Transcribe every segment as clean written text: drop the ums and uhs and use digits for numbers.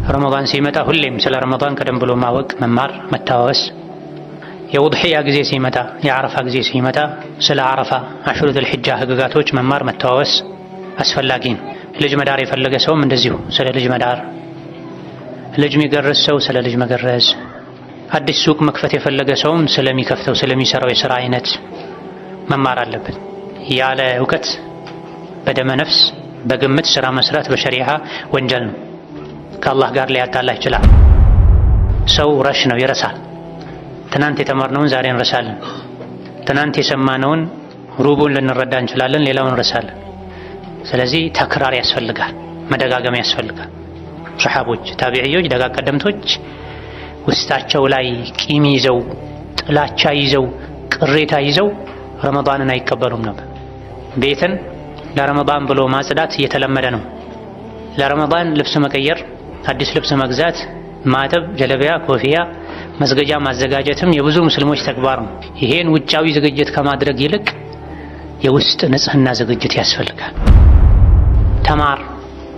ረመዳን ሲመጣ ሁሌም ስለ ረመዳን ቀደም ብሎ ማወቅ፣ መማር፣ መታወስ። የውድሕያ ጊዜ ሲመጣ፣ የዓረፋ ጊዜ ሲመጣ ስለ ዓረፋ አሽሩ ዘልሒጃ ህግጋቶች መማር፣ መታወስ አስፈላጊ ነው። ልጅ መዳር የፈለገ ሰውም እንደዚሁ ስለ ልጅ መዳር፣ ልጅ የሚገረዝ ሰው ስለ ልጅ መገረዝ፣ አዲስ ሱቅ መክፈት የፈለገ ሰውም ስለሚከፍተው ስለሚሰራው የሥራ አይነት መማር አለበት። ያለ እውቀት በደመ ነፍስ በግምት ሥራ መስራት በሸሪዓ ወንጀል ነው። ከአላህ ጋር ሊያጣላ ይችላል። ሰው ረሽ ነው፣ ይረሳል። ትናንት የተማርነውን ዛሬ እንረሳለን። ትናንት የሰማነውን ሩቡን ልንረዳ እንችላለን፣ ሌላውን እንረሳለን። ስለዚህ ተክራር ያስፈልጋል፣ መደጋገም ያስፈልጋል። ሰሓቦች፣ ታቢዕዮች፣ ደጋ ቀደምቶች ውስጣቸው ላይ ቂም ይዘው ጥላቻ ይዘው ቅሬታ ይዘው ረመዳንን አይቀበሉም ነበር። ቤትን ለረመዳን ብሎ ማጽዳት እየተለመደ ነው። ለረመዳን ልብስ መቀየር፣ አዲስ ልብስ መግዛት፣ ማጠብ፣ ጀለቢያ፣ ኮፍያ፣ መስገጃ ማዘጋጀትም የብዙ ሙስሊሞች ተግባር ነው። ይሄን ውጫዊ ዝግጅት ከማድረግ ይልቅ የውስጥ ንጽህና ዝግጅት ያስፈልጋል።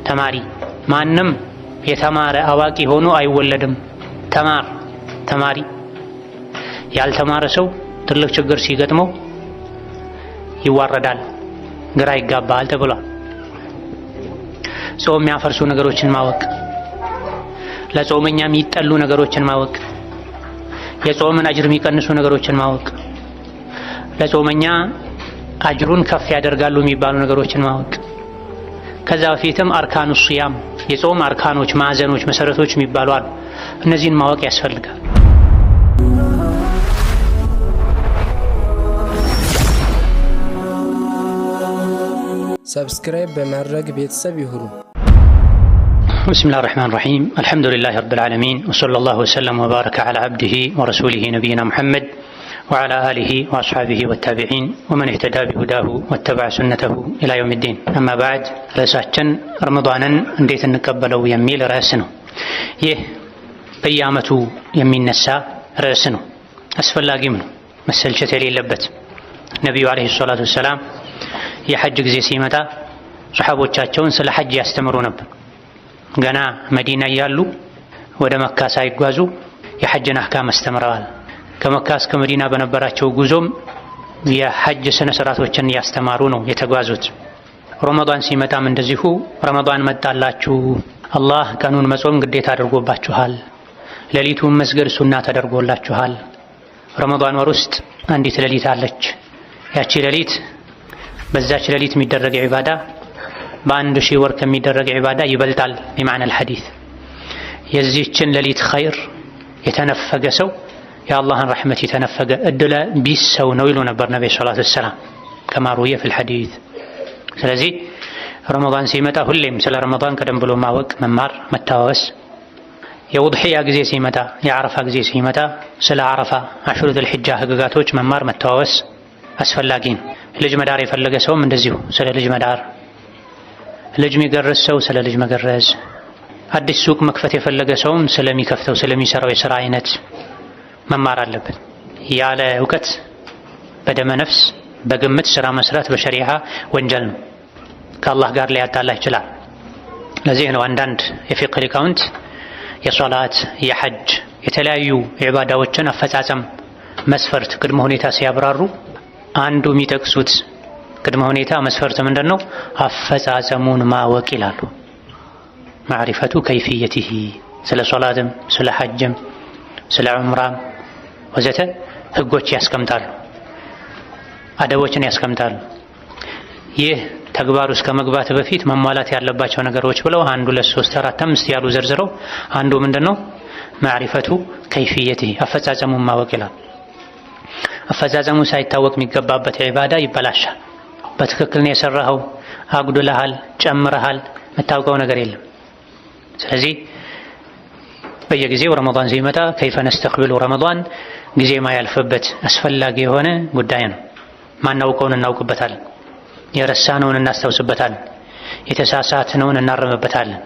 ተማሪ ማንም የተማረ አዋቂ ሆኖ አይወለድም። ተማሪ ያልተማረ ሰው ትልቅ ችግር ሲገጥመው ይዋረዳል፣ ግራ ይጋባል ተብሏል። ጾም የሚያፈርሱ ነገሮችን ማወቅ፣ ለጾመኛ የሚጠሉ ነገሮችን ማወቅ፣ የጾምን አጅር የሚቀንሱ ነገሮችን ማወቅ፣ ለጾመኛ አጅሩን ከፍ ያደርጋሉ የሚባሉ ነገሮችን ማወቅ። ከዛ በፊትም አርካኑ ሲያም የጾም አርካኖች፣ ማዕዘኖች፣ መሰረቶች የሚባሉ አሉ። እነዚህን ማወቅ ያስፈልጋል። ሰብስክራይብ በማድረግ ቤተሰብ ይሁኑ። ብስሚላሂ ረሕማኒ ረሒም አልሐምዱሊላሂ ረቢል ዓለሚን ወሰለላሁ ወሰለም ወባረከ ዐላ ዐብዲሂ ወረሱሊሂ ነቢይና ሙሐመድ ወዐላ አሊሂ ወአስሓቢሂ ወታቢዒን ወመን ኢህተዳ ቢሁዳሁ ወተበዐ ሱነተሁ ኢላ የውሚዲን። አማ በዕድ፣ ርዕሳችን ረመዳንን እንዴት እንቀበለው የሚል ርዕስ ነው። ይህ በየዓመቱ የሚነሳ ርዕስ ነው። አስፈላጊም ነው፣ መሰልቸት የሌለበት። ነቢዩ ዓለይሂ ሰላቱ ወሰላም የሐጅ ጊዜ ሲመጣ ሰሓቦቻቸውን ስለ ሐጅ ያስተምሩ ነበር። ገና መዲና እያሉ ወደ መካ ሳይጓዙ የሐጅን አህካም አስተምረዋል። ከመካ እስከ መዲና በነበራቸው ጉዞም የሐጅ ስነ ስርዓቶችን እያስተማሩ ነው የተጓዙት። ረመዳን ሲመጣም እንደዚሁ ረመዳን መጣላችሁ፣ አላህ ቀኑን መጾም ግዴታ አድርጎባችኋል፣ ሌሊቱን መስገድ ሱና ተደርጎላችኋል። ረመዳን ወር ውስጥ አንዲት ሌሊት አለች። ያቺ ሌሊት በዛች ሌሊት የሚደረግ ዒባዳ በአንድ ሺህ ወር ከሚደረግ ዒባዳ ይበልጣል። በማዕነል ሐዲስ የዚህችን ሌሊት ኸይር የተነፈገ ሰው የአላህን ረሕመት የተነፈገ እድለ ቢስ ሰው ነው ይሉ ነበር ነቢ ሰለላሁ ዐለይሂ ወሰለም ከማ ሩዊየ ፊል ሐዲስ። ስለዚህ ረመዳን ሲመጣ ሁሌም ስለ ረመዳን ቀደም ብሎ ማወቅ፣ መማር፣ መታወስ። የውድሕያ ጊዜ ሲመጣ፣ የዓረፋ ጊዜ ሲመጣ ስለ ዓረፋ አሽሩ ዘልሒጃ ህግጋቶች መማር፣ መታወስ አስፈላጊ ነው። ልጅ መዳር የፈለገ ሰውም እንደዚሁ ስለ ልጅ መዳር፣ ልጅ የሚገረዝ ሰው ስለ ልጅ መገረዝ፣ አዲስ ሱቅ መክፈት የፈለገ ሰውም ስለሚከፍተው ስለሚሰራው የሥራ አይነት መማር አለበት። ያለ እውቀት በደመ ነፍስ በግምት ሥራ መስራት በሸሪዓ ወንጀል ነው፣ ከአላህ ጋር ሊያጣላ ይችላል። ለዚህ ነው አንዳንድ የፊቅህ ሊቃውንት የሶላት፣ የሐጅ፣ የተለያዩ ዒባዳዎችን አፈጻጸም መስፈርት፣ ቅድመ ሁኔታ ሲያብራሩ አንዱ የሚጠቅሱት ቅድመ ሁኔታ መስፈርት ምንድን ነው? አፈጻጸሙን ማወቅ ይላሉ። ማዕሪፈቱ ከይፍየቲሂ፣ ስለ ሶላትም ስለ ሐጅም ስለ ዑምራም ወዘተ ህጎች ያስቀምጣሉ፣ አደቦችን ያስቀምጣሉ። ይህ ተግባር ውስጥ ከመግባት በፊት መሟላት ያለባቸው ነገሮች ብለው 1 2 3 4 5 ያሉ ዘርዝረው አንዱ ምንድነው? ማዕሪፈቱ ከይፍየቲሂ፣ አፈጻጸሙን ማወቅ ይላል። አፈጻጸሙ ሳይታወቅ የሚገባበት ዒባዳ ይበላሻል። በትክክል ነው የሰራኸው፣ አጉድለሃል፣ ጨምረሃል፣ የምታውቀው ነገር የለም። ስለዚህ በየጊዜው ረመዳን ሲመጣ ከይፈ ነስተቅቢሉ ረመዳን ጊዜ ማያልፍበት አስፈላጊ የሆነ ጉዳይ ነው። ማናውቀውን እናውቅበታለን፣ የረሳነውን እናስታውስበታለን፣ የተሳሳትነውን እናርምበታለን።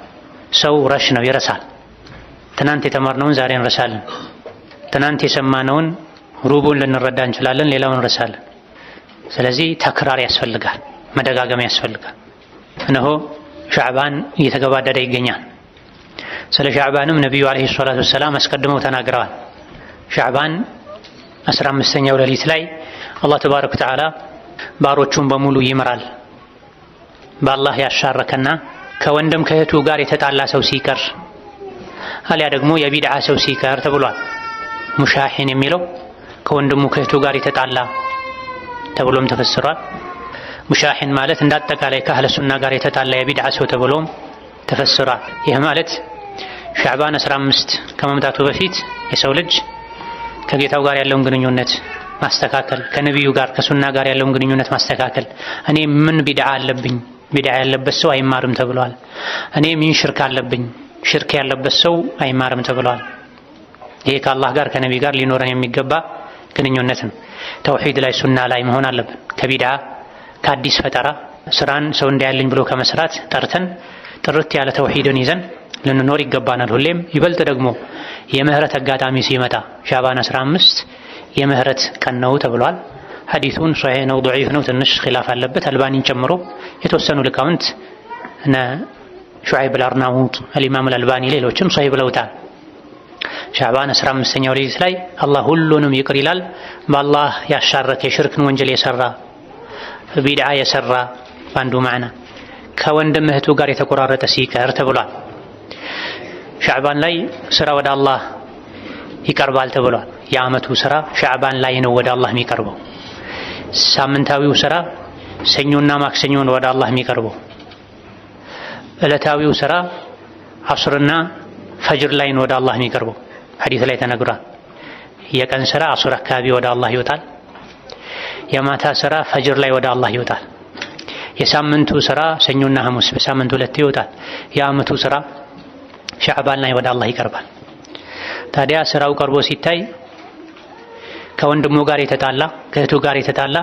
ሰው ረሽ ነው፣ ይረሳል። ትናንት የተማርነውን ዛሬ እንረሳለን። ትናንት የሰማነውን ሩቡን ልንረዳ እንችላለን፣ ሌላውን እንረሳለን። ስለዚህ ተክራር ያስፈልጋል፣ መደጋገም ያስፈልጋል። እነሆ ሻዕባን እየተገባደደ ይገኛል። ስለ ሻዕባንም ነቢዩ ዓለይሂ ሰላቱ ወሰላም አስቀድመው ተናግረዋል። ሻዕባን 15ኛው ሌሊት ላይ አላህ ተባረከ ወተዓላ ባሮቹን በሙሉ ይምራል። በአላህ ያሻረከና ከወንድም ከእህቱ ጋር የተጣላ ሰው ሲቀር አሊያ ደግሞ የቢድዓ ሰው ሲቀር ተብሏል። ሙሻሂን የሚለው ከወንድሙ ከእህቱ ጋር የተጣላ ተብሎም ተፈስሯል። ሙሻሂን ማለት እንዳጠቃላይ ከአህለ ሱና ጋር የተጣላ የቢድዓ ሰው ተብሎም ተፈስሯል። ይህ ማለት ሻዕባን 15 ከመምጣቱ በፊት የሰው ልጅ ከጌታው ጋር ያለውን ግንኙነት ማስተካከል፣ ከነቢዩ ጋር ከሱና ጋር ያለውን ግንኙነት ማስተካከል። እኔ ምን ቢድዓ አለብኝ? ቢድዓ ያለበት ሰው አይማርም ተብሏል። እኔ ምን ሽርክ አለብኝ? ሽርክ ያለበት ሰው አይማርም ተብሏል። ይሄ ከአላህ ጋር ከነቢ ጋር ሊኖረን የሚገባ ግንኙነት ነው። ተውሂድ ላይ ሱና ላይ መሆን አለብን። ከቢድዓ ከአዲስ ፈጠራ ስራን ሰው እንዳያለኝ ብሎ ከመስራት ጠርተን ጥርት ያለ ተውሂድን ይዘን ልንኖር ይገባናል። ሁሌም ይበልጥ ደግሞ የምህረት አጋጣሚ ሲመጣ ሻዕባን 15 የምህረት ቀን ነው ተብሏል። ሐዲሱን ሶሒህ ነው ضعيف ነው ትንሽ ኺላፍ አለበት። አልባኒን ጨምሮ የተወሰኑ ሊቃውንት እነ ሹዐይብ አልአርናውጥ አልኢማም አልአልባኒ ሌሎችም ሶሒህ ብለውታል። ሻዕባን 15ኛው ሌሊት ላይ አላህ ሁሉንም ይቅር ይላል። በአላህ ያሻረከ የሽርክን ወንጀል የሰራ ቢድዓ የሰራ በአንዱ ማዕና ከወንድም እህቱ ጋር የተቆራረጠ ሲቀር ተብሏል። ሻዕባን ላይ ስራ ወደ አላህ ይቀርባል ተብሏል። የዓመቱ ስራ ሻዕባን ላይ ነው ወደ አላህ የሚቀርበው። ሳምንታዊው ስራ ሰኞና ማክሰኞ ነው ወደ አላህ የሚቀርበው። ዕለታዊው ስራ ዐስርና ፈጅር ላይ ነው ወደ አላህ የሚቀርበው። ሐዲስ ላይ ተነግሯል። የቀን ስራ ዐስር አካባቢ ወደ አላህ ይወጣል። የማታ ስራ ፈጅር ላይ ወደ አላህ ይወጣል። የሳምንቱ ስራ ሰኞና ሐሙስ በሳምንቱ ሁለት ይወጣል። የዓመቱ ስራ ሻዕባን ላይ ወደ አላህ ይቀርባል። ታዲያ ስራው ቀርቦ ሲታይ ከወንድሙ ጋር የተጣላ ከእህቱ ጋር የተጣላ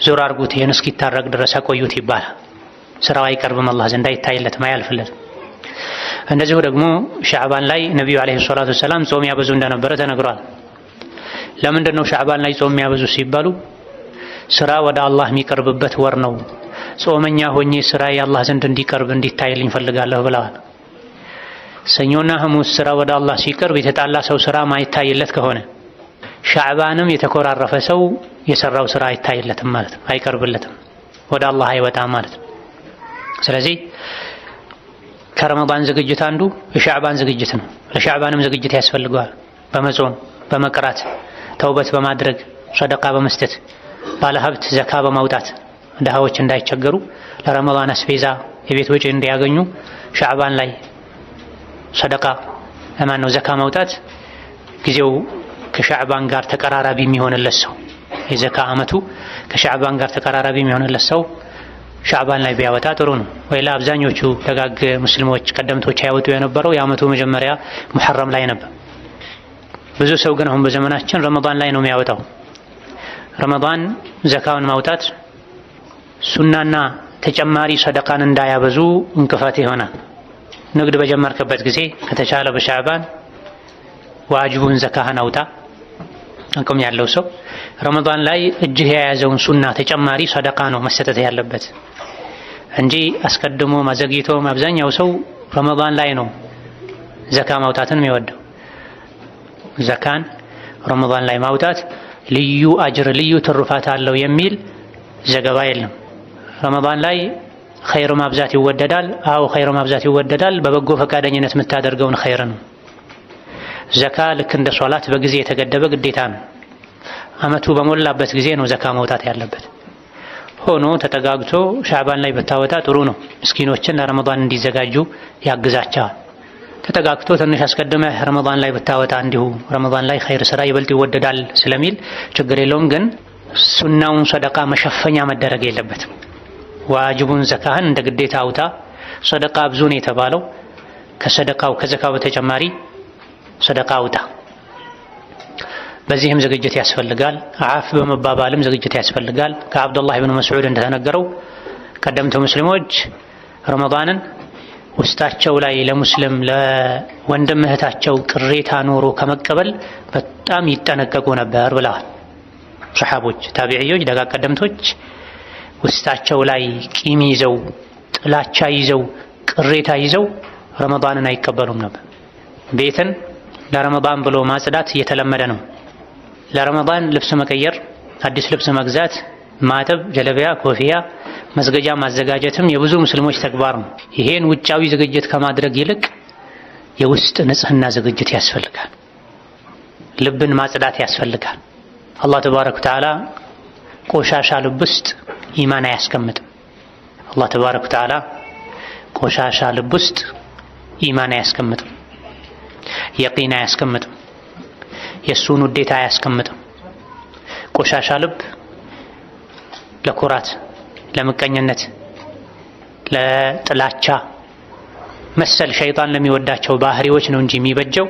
ዞር አርጉት ይህን እስኪታረቅ ድረስ አቆዩት ይባላል። ስራው አይቀርብም፣ አላህ ዘንድ አይታይለትም፣ አያልፍለትም። እንደዚሁ ደግሞ ሻዕባን ላይ ነቢዩ ዓለይሂ ሰላቱ ወሰላም ጾም ያበዙ እንደነበረ ተነግሯል። ለምንድን ነው ሻዕባን ላይ ጾም ያበዙ ሲባሉ ስራ ወደ አላህ የሚቀርብበት ወር ነው። ጾመኛ ሆኜ ስራ የአላህ ዘንድ እንዲቀርብ እንዲታይልኝ ፈልጋለሁ ብለዋል። ሰኞና ሐሙስ ስራ ወደ አላህ ሲቀርብ የተጣላ ሰው ስራ ማይታይለት ከሆነ ሻዕባንም የተኮራረፈ ሰው የሰራው ስራ አይታይለትም ማለት ነው፣ አይቀርብለትም፣ ወደ አላህ አይወጣም ማለት ነው። ስለዚህ ከረመዳን ዝግጅት አንዱ የሻዕባን ዝግጅት ነው። ለሻዕባንም ዝግጅት ያስፈልገዋል። በመጾም በመቅራት ተውበት በማድረግ ሰደቃ በመስጠት ባለሀብት ዘካ በማውጣት ድሃዎች እንዳይቸገሩ ለረመዳን አስቤዛ የቤት ወጪ እንዲያገኙ ሻዕባን ላይ ሰደቃ ነው ዘካ ማውጣት ጊዜው ከሻዕባን ጋር ተቀራራቢ የሚሆንለት ሰው የዘካ አመቱ ከሻዕባን ጋር ተቀራራቢ የሚሆንለት ሰው ሻዕባን ላይ ቢያወጣ ጥሩ ነው። ወይላ አብዛኞቹ ደጋግ ሙስሊሞች ቀደምቶች ያወጡ የነበረው የአመቱ መጀመሪያ ሙሐረም ላይ ነበር። ብዙ ሰው ግን አሁን በዘመናችን ረመዳን ላይ ነው የሚያወጣው። ረመዳን ዘካውን ማውጣት ሱናና ተጨማሪ ሰደቃን እንዳያበዙ እንቅፋት ይሆናል። ንግድ በጀመርክበት ጊዜ ከተቻለ በሻዕባን ዋጅቡን ዘካህን አውጣ። አቅም ያለው ሰው ረመዳን ላይ እጅህ የያዘውን ሱና ተጨማሪ ሰደቃ ነው መሰጠት ያለበት እንጂ አስቀድሞ ማዘግይቶ አብዛኛው ሰው ረመዳን ላይ ነው ዘካ ማውጣትን የሚወደው። ዘካን ረመዳን ላይ ማውጣት ልዩ አጅር ልዩ ትሩፋት አለው የሚል ዘገባ የለም። ረመዳን ላይ ኸይር ማብዛት ይወደዳል። አዎ ኸይር ማብዛት ይወደዳል። በበጎ ፈቃደኝነት የምታደርገውን ኸይር ነው። ዘካ ልክ እንደ ሶላት በጊዜ የተገደበ ግዴታ ነው። አመቱ በሞላበት ጊዜ ነው ዘካ መውጣት ያለበት። ሆኖ ተጠጋግቶ ሻዕባን ላይ ብታወጣ ጥሩ ነው። ምስኪኖችን ለረመዳን እንዲዘጋጁ ያግዛቸዋል። ተጠጋግቶ ትንሽ አስቀድመህ ረመዳን ላይ ብታወጣ እንዲሁ ረመዳን ላይ ኸይር ስራ ይበልጥ ይወደዳል ስለሚል ችግር የለውም። ግን ሱናውን ሰደቃ መሸፈኛ መደረግ የለበትም። ዋጅቡን ዘካህን እንደ ግዴታ አውጣ። ሰደቃ ብዙ ነው የተባለው ከሰደቃው ከዘካው በተጨማሪ ሰደቃ አውጣ። በዚህም ዝግጅት ያስፈልጋል። አፍ በመባባልም ዝግጅት ያስፈልጋል። ከአብዱላህ ኢብኑ መስዑድ እንደተነገረው ቀደምት ሙስሊሞች ረመዳንን ውስጣቸው ላይ ለሙስሊም ለወንድም እህታቸው ቅሬታ ኖሮ ከመቀበል በጣም ይጠነቀቁ ነበር ብለዋል። ሰሓቦች፣ ታቢዕዮች፣ ደጋግ ቀደምቶች ውስጣቸው ላይ ቂም ይዘው ጥላቻ ይዘው ቅሬታ ይዘው ረመዳንን አይቀበሉም ነበር። ቤትን ለረመዳን ብሎ ማጽዳት እየተለመደ ነው። ለረመዳን ልብስ መቀየር፣ አዲስ ልብስ መግዛት፣ ማጠብ፣ ጀለቢያ፣ ኮፍያ፣ መስገጃ ማዘጋጀትም የብዙ ሙስሊሞች ተግባር ነው። ይሄን ውጫዊ ዝግጅት ከማድረግ ይልቅ የውስጥ ንጽህና ዝግጅት ያስፈልጋል። ልብን ማጽዳት ያስፈልጋል። አላህ ተባረከ ወተዓላ ቆሻሻ ልብ ውስጥ ኢማን አያስቀምጥም። አላህ ተባረከ ወተዓላ ቆሻሻ ልብ ውስጥ ኢማን አያስቀምጥም፣ የቂን አያስቀምጥም፣ የእሱን ውዴታ አያስቀምጥም። ቆሻሻ ልብ ለኩራት፣ ለምቀኝነት፣ ለጥላቻ መሰል ሸይጣን ለሚወዳቸው ባህሪዎች ነው እንጂ የሚበጀው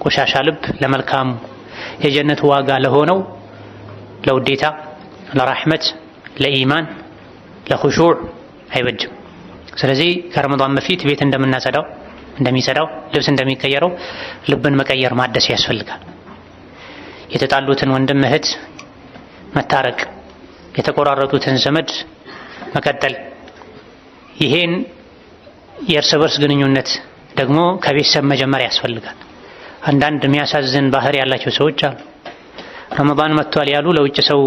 ቆሻሻ ልብ ለመልካሙ የጀነት ዋጋ ለሆነው ለውዴታ፣ ለራህመት፣ ለኢማን፣ ለኹሹዕ አይበጅም። ስለዚህ ከረመዳን በፊት ቤት እንደሚጸዳው ልብስ እንደሚቀየረው ልብን መቀየር ማደስ ያስፈልጋል። የተጣሉትን ወንድም እህት መታረቅ፣ የተቆራረጡትን ዘመድ መቀጠል፣ ይሄን የእርስ በርስ ግንኙነት ደግሞ ከቤተሰብ መጀመር ያስፈልጋል። አንዳንድ የሚያሳዝን ባህሪ ያላቸው ሰዎች አሉ። ረመዳን መጥቷል ያሉ ለውጭ ሰው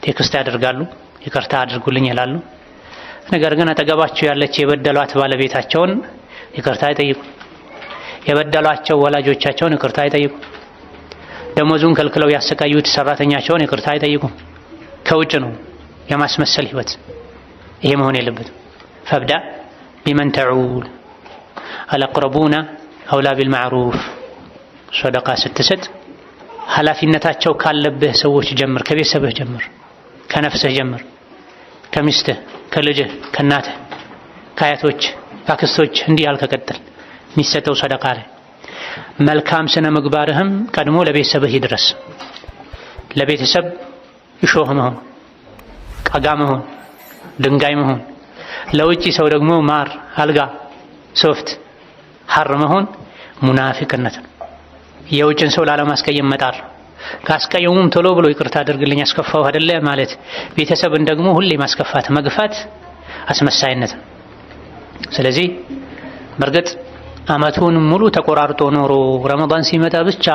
ቴክስት ያደርጋሉ፣ ይቅርታ አድርጉልኝ ይላሉ። ነገር ግን አጠገባቸው ያለች የበደሏት ባለቤታቸውን ይቅርታ አይጠይቁ፣ የበደሏቸው ወላጆቻቸውን ይቅርታ አይጠይቁ፣ ደሞዙን ከልክለው ያሰቃዩት ሰራተኛቸውን ይቅርታ አይጠይቁ። ከውጭ ነው የማስመሰል ህይወት። ይሄ መሆን የለበትም። ፈብዳ ቢመን ተዑል አልአቅረቡና አውላ ቢልማዕሩፍ። ሶደቃ ስትሰጥ ኃላፊነታቸው ካለብህ ሰዎች ጀምር፣ ከቤተሰብህ ጀምር፣ ከነፍስህ ጀምር፣ ከሚስትህ፣ ከልጅህ፣ ከእናትህ፣ ከአያቶች፣ ከአክስቶች እንዲህ ያልከቀጥል የሚሰጠው ሰደቃ ላይ መልካም ስነ ምግባርህም ቀድሞ ለቤተሰብህ ይድረስ። ለቤተሰብ እሾህ መሆን፣ ቀጋ መሆን፣ ድንጋይ መሆን፣ ለውጪ ሰው ደግሞ ማር፣ አልጋ፣ ሶፍት፣ ሐር መሆን ሙናፊቅነት ነው። የውጭን ሰው ላለማስቀየም መጣር፣ ካስቀየሙም ቶሎ ብሎ ይቅርታ አድርግልኝ አስከፋው አይደለ ማለት፣ ቤተሰብን ደግሞ ሁሌ ማስከፋት መግፋት አስመሳይነት ነው። ስለዚህ በርግጥ አመቱን ሙሉ ተቆራርጦ ኖሮ ረመዳን ሲመጣ ብቻ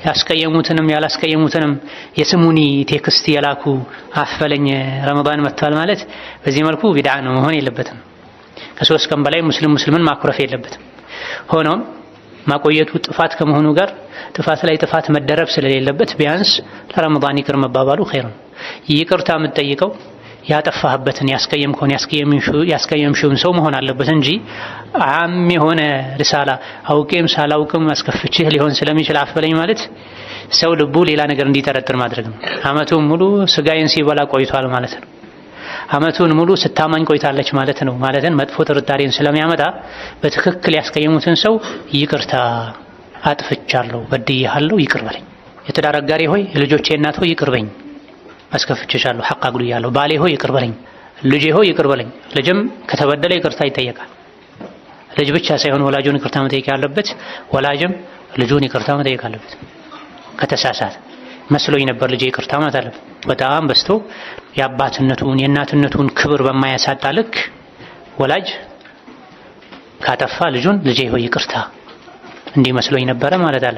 ያስቀየሙትንም ያላስቀየሙትንም የስሙኒ ቴክስት የላኩ አፈለኝ ረመዳን መጥቷል ማለት በዚህ መልኩ ቢድዓ ነው፣ መሆን የለበትም። ከሶስት ቀን በላይ ሙስሊምን ማኩረፍ የለበትም። ሆኖም ማቆየቱ ጥፋት ከመሆኑ ጋር ጥፋት ላይ ጥፋት መደረብ ስለሌለበት ቢያንስ ለረመዳን ይቅር መባባሉ ኸይር ነው። ይቅርታ የምትጠይቀው ያጠፋህበትን ያስቀየምሽውን ሰው መሆን አለበት እንጂ አም የሆነ ሪሳላ አውቄም ሳላውቅም አስከፍቼህ ሊሆን ስለሚችል አፍበለኝ ማለት ሰው ልቡ ሌላ ነገር እንዲጠረጥር ማድረግ ነው። አመቱን ሙሉ ስጋዬን ሲበላ ቆይቷል ማለት ነው። አመቱን ሙሉ ስታማኝ ቆይታለች ማለት ነው። ማለትን መጥፎ ጥርጣሬን ስለሚያመጣ በትክክል ያስቀየሙትን ሰው ይቅርታ አጥፍቻለሁ፣ በድዬሃለሁ፣ ይቅር በለኝ። የትዳር አጋሪ ሆይ፣ የልጆቼ እናት ሆይ ይቅር በለኝ፣ አስከፍቼሻለሁ፣ ሐቅ አጉድያለሁ። ባሌ ሆይ ይቅር በለኝ፣ ልጄ ሆይ ይቅር በለኝ። ልጅም ከተበደለ ይቅርታ ይጠየቃል። ልጅ ብቻ ሳይሆን ወላጁን ይቅርታ መጠየቅ ያለበት፣ ወላጅም ልጁን ይቅርታ መጠየቅ አለበት። ከተሳሳተ መስሎኝ ነበር ልጄ ይቅርታ ማለት አለበት። በጣም በስቶ የአባትነቱን የእናትነቱን ክብር በማያሳጣ ልክ ወላጅ ካጠፋ ልጁን ልጄ ሆይ ይቅርታ እንዲህ መስሎኝ ነበረ ማለት አለ።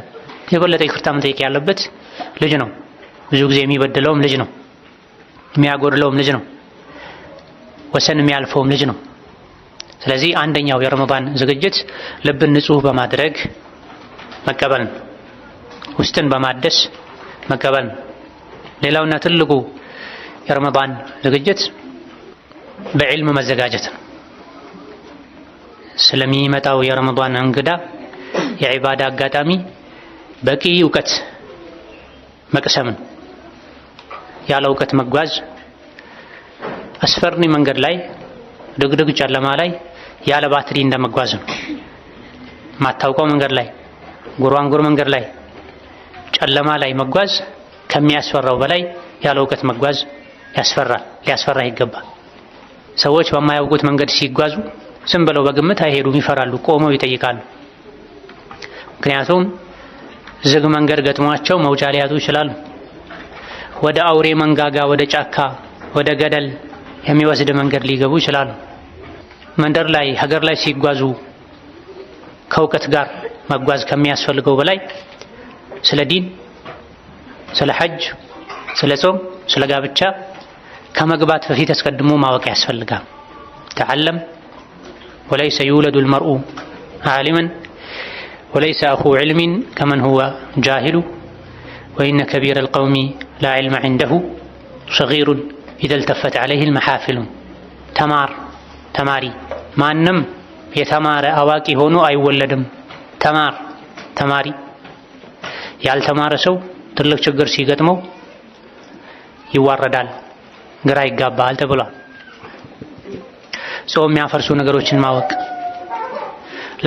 የበለጠ ይቅርታ መጠየቅ ያለበት ልጅ ነው። ብዙ ጊዜ የሚበድለውም ልጅ ነው፣ የሚያጎድለውም ልጅ ነው፣ ወሰን የሚያልፈውም ልጅ ነው። ስለዚህ አንደኛው የረመዳን ዝግጅት ልብን ንጹህ በማድረግ መቀበል፣ ውስጥን በማደስ መቀበል። ሌላውና ትልቁ የረመዳን ዝግጅት በዕልም መዘጋጀት ነው። ስለሚመጣው የረመዳን እንግዳ የዒባዳ አጋጣሚ በቂ እውቀት መቅሰምን፣ ያለ እውቀት መጓዝ አስፈሪ መንገድ ላይ ድግድግ ጨለማ ላይ ያለ ባትሪ እንደመጓዝ ነው። ማታውቀው መንገድ ላይ ጉራንጉር መንገድ ላይ ጨለማ ላይ መጓዝ ከሚያስፈራው በላይ ያለ እውቀት መጓዝ ያስፈራል፣ ሊያስፈራ ይገባል። ሰዎች በማያውቁት መንገድ ሲጓዙ ዝም ብለው በግምት አይሄዱም፣ ይፈራሉ፣ ቆመው ይጠይቃሉ። ምክንያቱም ዝግ መንገድ ገጥሟቸው መውጫ ሊያጡ ይችላሉ። ወደ አውሬ መንጋጋ፣ ወደ ጫካ፣ ወደ ገደል የሚወስድ መንገድ ሊገቡ ይችላሉ። መንደር ላይ ሀገር ላይ ሲጓዙ ከእውቀት ጋር መጓዝ ከሚያስፈልገው በላይ ስለ ዲን፣ ስለ ሐጅ፣ ስለ ጾም፣ ስለ ጋብቻ ከመግባት በፊት አስቀድሞ ማወቅ ያስፈልጋል። ተዓለም ወለይሰ ዩውለዱ አልመርኡ ዓሊመን ወለይሰ አኹ ዒልሚን ከመን ሁወ ጃሂሉ ወኢነ ከቢረ አልቀውሚ ላ ዒልመ ዒንደሁ ሰጊሩን ኢዘ ልተፈት ዐለይሂ አልመሓፊሉ። ተማሪ ማንም የተማረ አዋቂ ሆኖ አይወለድም። ተማሪ ያልተማረ ሰው ትልቅ ችግር ሲገጥመው ይዋረዳል፣ ግራ ይጋባል ተብሏል። ጾም የሚያፈርሱ ነገሮችን ማወቅ፣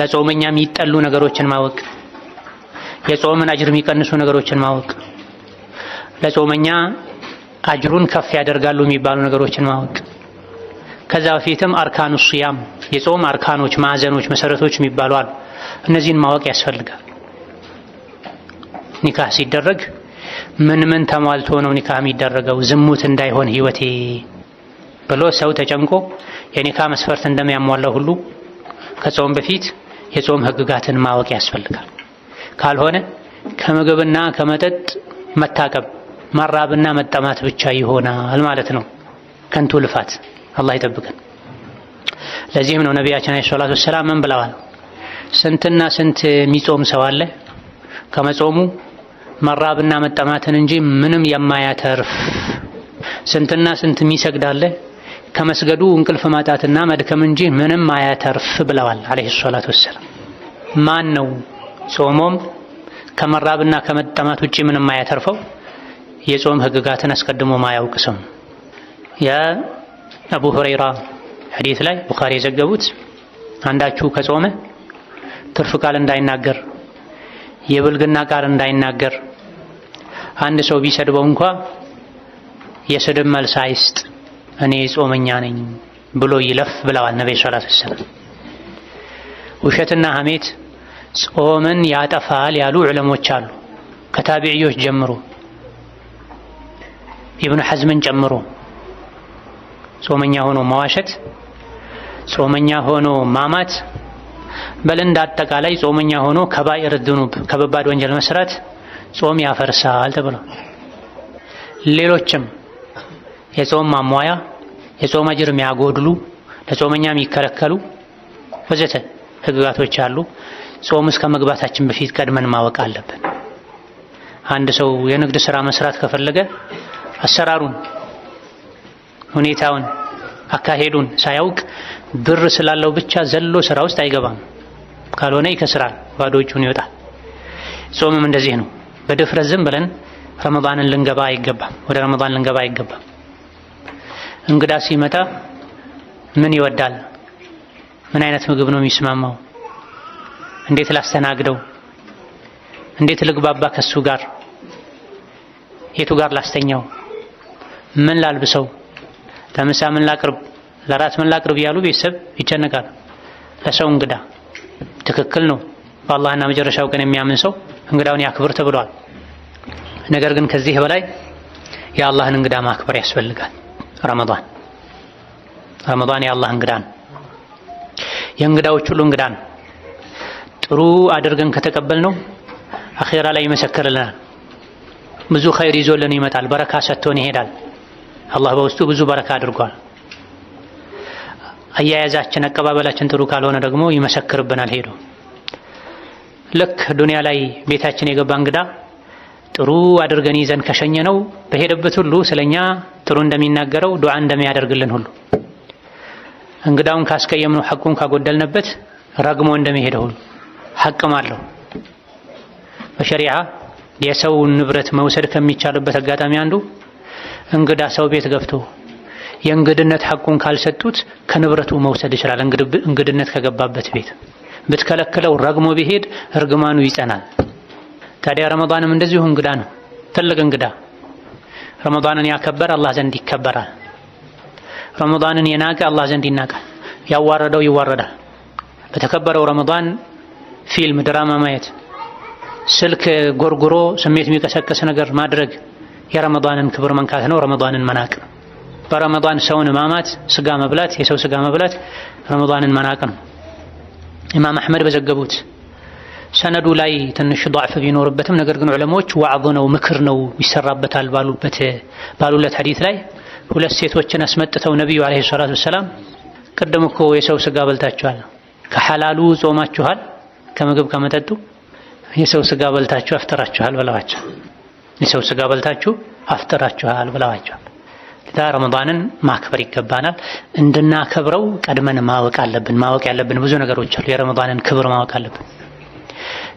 ለጾመኛ የሚጠሉ ነገሮችን ማወቅ፣ የጾምን አጅር የሚቀንሱ ነገሮችን ማወቅ፣ ለጾመኛ አጅሩን ከፍ ያደርጋሉ የሚባሉ ነገሮችን ማወቅ። ከዛ በፊትም አርካኑ ሲያም የጾም አርካኖች፣ ማዕዘኖች፣ መሰረቶች የሚባሉ አሉ። እነዚህን ማወቅ ያስፈልጋል። ኒካህ ሲደረግ ምን ተሟልቶ ነው ኒካህ የሚደረገው? ዝሙት እንዳይሆን ህይወቴ ብሎ ሰው ተጨንቆ የኒካህ መስፈርት እንደሚያሟላው ሁሉ ከጾም በፊት የጾም ህግጋትን ማወቅ ያስፈልጋል። ካልሆነ ከምግብና ከመጠጥ መታቀብ፣ መራብና መጠማት ብቻ ይሆናል ማለት ነው። ከንቱ ልፋት። አላህ ይጠብቀን። ለዚህም ነው ነቢያችን አለይሂ ሰላቱ ወሰላም ምን ብለዋል? ስንትና ስንት የሚጾም ሰው አለ ከመጾሙ መራብና መጠማትን እንጂ ምንም የማያተርፍ። ስንትና ስንት የሚሰግድ አለ ከመስገዱ እንቅልፍ ማጣትና መድከም እንጂ ምንም አያተርፍ ብለዋል አለይሂ ሰላቱ ወሰላም። ማን ነው ጾሞም ከመራብና ከመጠማት ውጪ ምንም አያተርፈው? የጾም ህግጋትን አስቀድሞ ማያውቅ ሰው። የአቡ ሁረይራ ሐዲስ ላይ ቡኻሪ የዘገቡት አንዳችሁ ከጾመ ትርፍ ቃል እንዳይናገር፣ የብልግና ቃል እንዳይናገር፣ አንድ ሰው ቢሰድበው እንኳ የስድብ መልስ አይስጥ፣ እኔ ጾመኛ ነኝ ብሎ ይለፍ ብለዋል ነብዩ ሰለላሁ ዐለይሂ ወሰለም። ውሸትና ሐሜት ጾምን ያጠፋል ያሉ ዑለሞች አሉ። ከታቢዒዎች ጀምሮ ኢብኑ ሐዝምን ጨምሮ ጾመኛ ሆኖ መዋሸት፣ ጾመኛ ሆኖ ማማት፣ በል እንዳጠቃላይ ጾመኛ ሆኖ ከባኢር ዝኑብ ከበባድ ወንጀል መስራት ጾም ያፈርሳል ተብሎ ሌሎችም የጾም ማሟያ የጾም አጅር የሚያጎድሉ ለጾመኛ የሚከለከሉ ወዘተ ህግጋቶች አሉ። ጾም እስከ መግባታችን በፊት ቀድመን ማወቅ አለብን። አንድ ሰው የንግድ ስራ መስራት ከፈለገ አሰራሩን፣ ሁኔታውን፣ አካሄዱን ሳያውቅ ብር ስላለው ብቻ ዘሎ ስራ ውስጥ አይገባም። ካልሆነ ይከስራል፣ ባዶ እጁን ይወጣል። ጾምም እንደዚህ ነው። በድፍረት ዝም ብለን ረመዳንን ልንገባ አይገባም። ወደ ረመዳን ልንገባ አይገባም። እንግዳ ሲመጣ ምን ይወዳል? ምን አይነት ምግብ ነው የሚስማማው? እንዴት ላስተናግደው? እንዴት ልግባባ ከሱ ጋር? የቱ ጋር ላስተኛው? ምን ላልብሰው? ለምሳ ምን ላቅርብ? ለራት ምን ላቅርብ ያሉ ቤተሰብ ይጨነቃል። ለሰው እንግዳ ትክክል ነው። በአላህና መጨረሻው ቀን የሚያምን ሰው እንግዳውን ያክብር ተብሏል። ነገር ግን ከዚህ በላይ የአላህን እንግዳ ማክበር ያስፈልጋል። ረመዳን የአላህ እንግዳ ነው። የእንግዳዎች ሁሉ እንግዳ ነው። ጥሩ አድርገን ከተቀበልነው አኺራ ላይ ይመሰክርልናል። ብዙ ኸይር ይዞልን ይመጣል። በረካ ሰጥቶን ይሄዳል። አላህ በውስጡ ብዙ በረካ አድርጓል። አያያዛችን፣ አቀባበላችን ጥሩ ካልሆነ ደግሞ ይመሰክርብናል ሄዶ። ልክ ዱንያ ላይ ቤታችን የገባ እንግዳ ጥሩ አድርገን ይዘን ከሸኘነው በሄደበት ሁሉ ስለኛ ጥሩ እንደሚናገረው ዱዓ እንደሚያደርግልን ሁሉ እንግዳውን ካስቀየምነው ሐቁን ካጎደልንበት ረግሞ እንደሚሄደው ሁሉ ሐቅም አለው። በሸሪዓ የሰው ንብረት መውሰድ ከሚቻልበት አጋጣሚ አንዱ እንግዳ ሰው ቤት ገብቶ የእንግድነት ሐቁን ካልሰጡት ከንብረቱ መውሰድ ይችላል። እንግድነት ከገባበት ቤት ብትከለክለው ረግሞ ቢሄድ እርግማኑ ይጸናል። ታዲያ ረመዳንም እንደዚሁ እንግዳ ነው፣ ትልቅ እንግዳ። ረመዳንን ያከበረ አላህ ዘንድ ይከበራል። ረመዳንን የናቀ አላህ ዘንድ ይናቃል። ያዋረደው ይዋረዳል። በተከበረው ረመዳን ፊልም፣ ድራማ ማየት፣ ስልክ ጎርጉሮ ስሜት የሚቀሰቀስ ነገር ማድረግ የረመዳንን ክብር መንካት ነው፣ ረመዳንን መናቅ ነው። በረመዳን ሰውን ማማት፣ ስጋ መብላት፣ የሰው ስጋ መብላት ረመዳንን መናቅ ነው። ኢማም አሕመድ በዘገቡት ሰነዱ ላይ ትንሽ ضعፍ ቢኖርበትም ነገር ግን ዑለሞች ዋዕዝ ነው ምክር ነው ይሰራበታል ባሉለት ሐዲስ ላይ ሁለት ሴቶችን አስመጥተው ነብዩ አለይሂ ሰላቱ ወሰለም ቀደም እኮ የሰው ስጋ በልታችኋል፣ ከሐላሉ ጾማችኋል፣ ከምግብ ከመጠጡ የሰው ስጋ በልታችሁ አፍጥራችኋል ብለዋቸው። የሰው ስጋ በልታችሁ አፍጥራችኋል ብለዋቸው። ረመዳንን ማክበር ይገባናል። እንድናከብረው ቀድመን ማወቅ ያለብን ብዙ ነገሮች አሉ። የረመዳንን ክብር ማወቅ አለብን።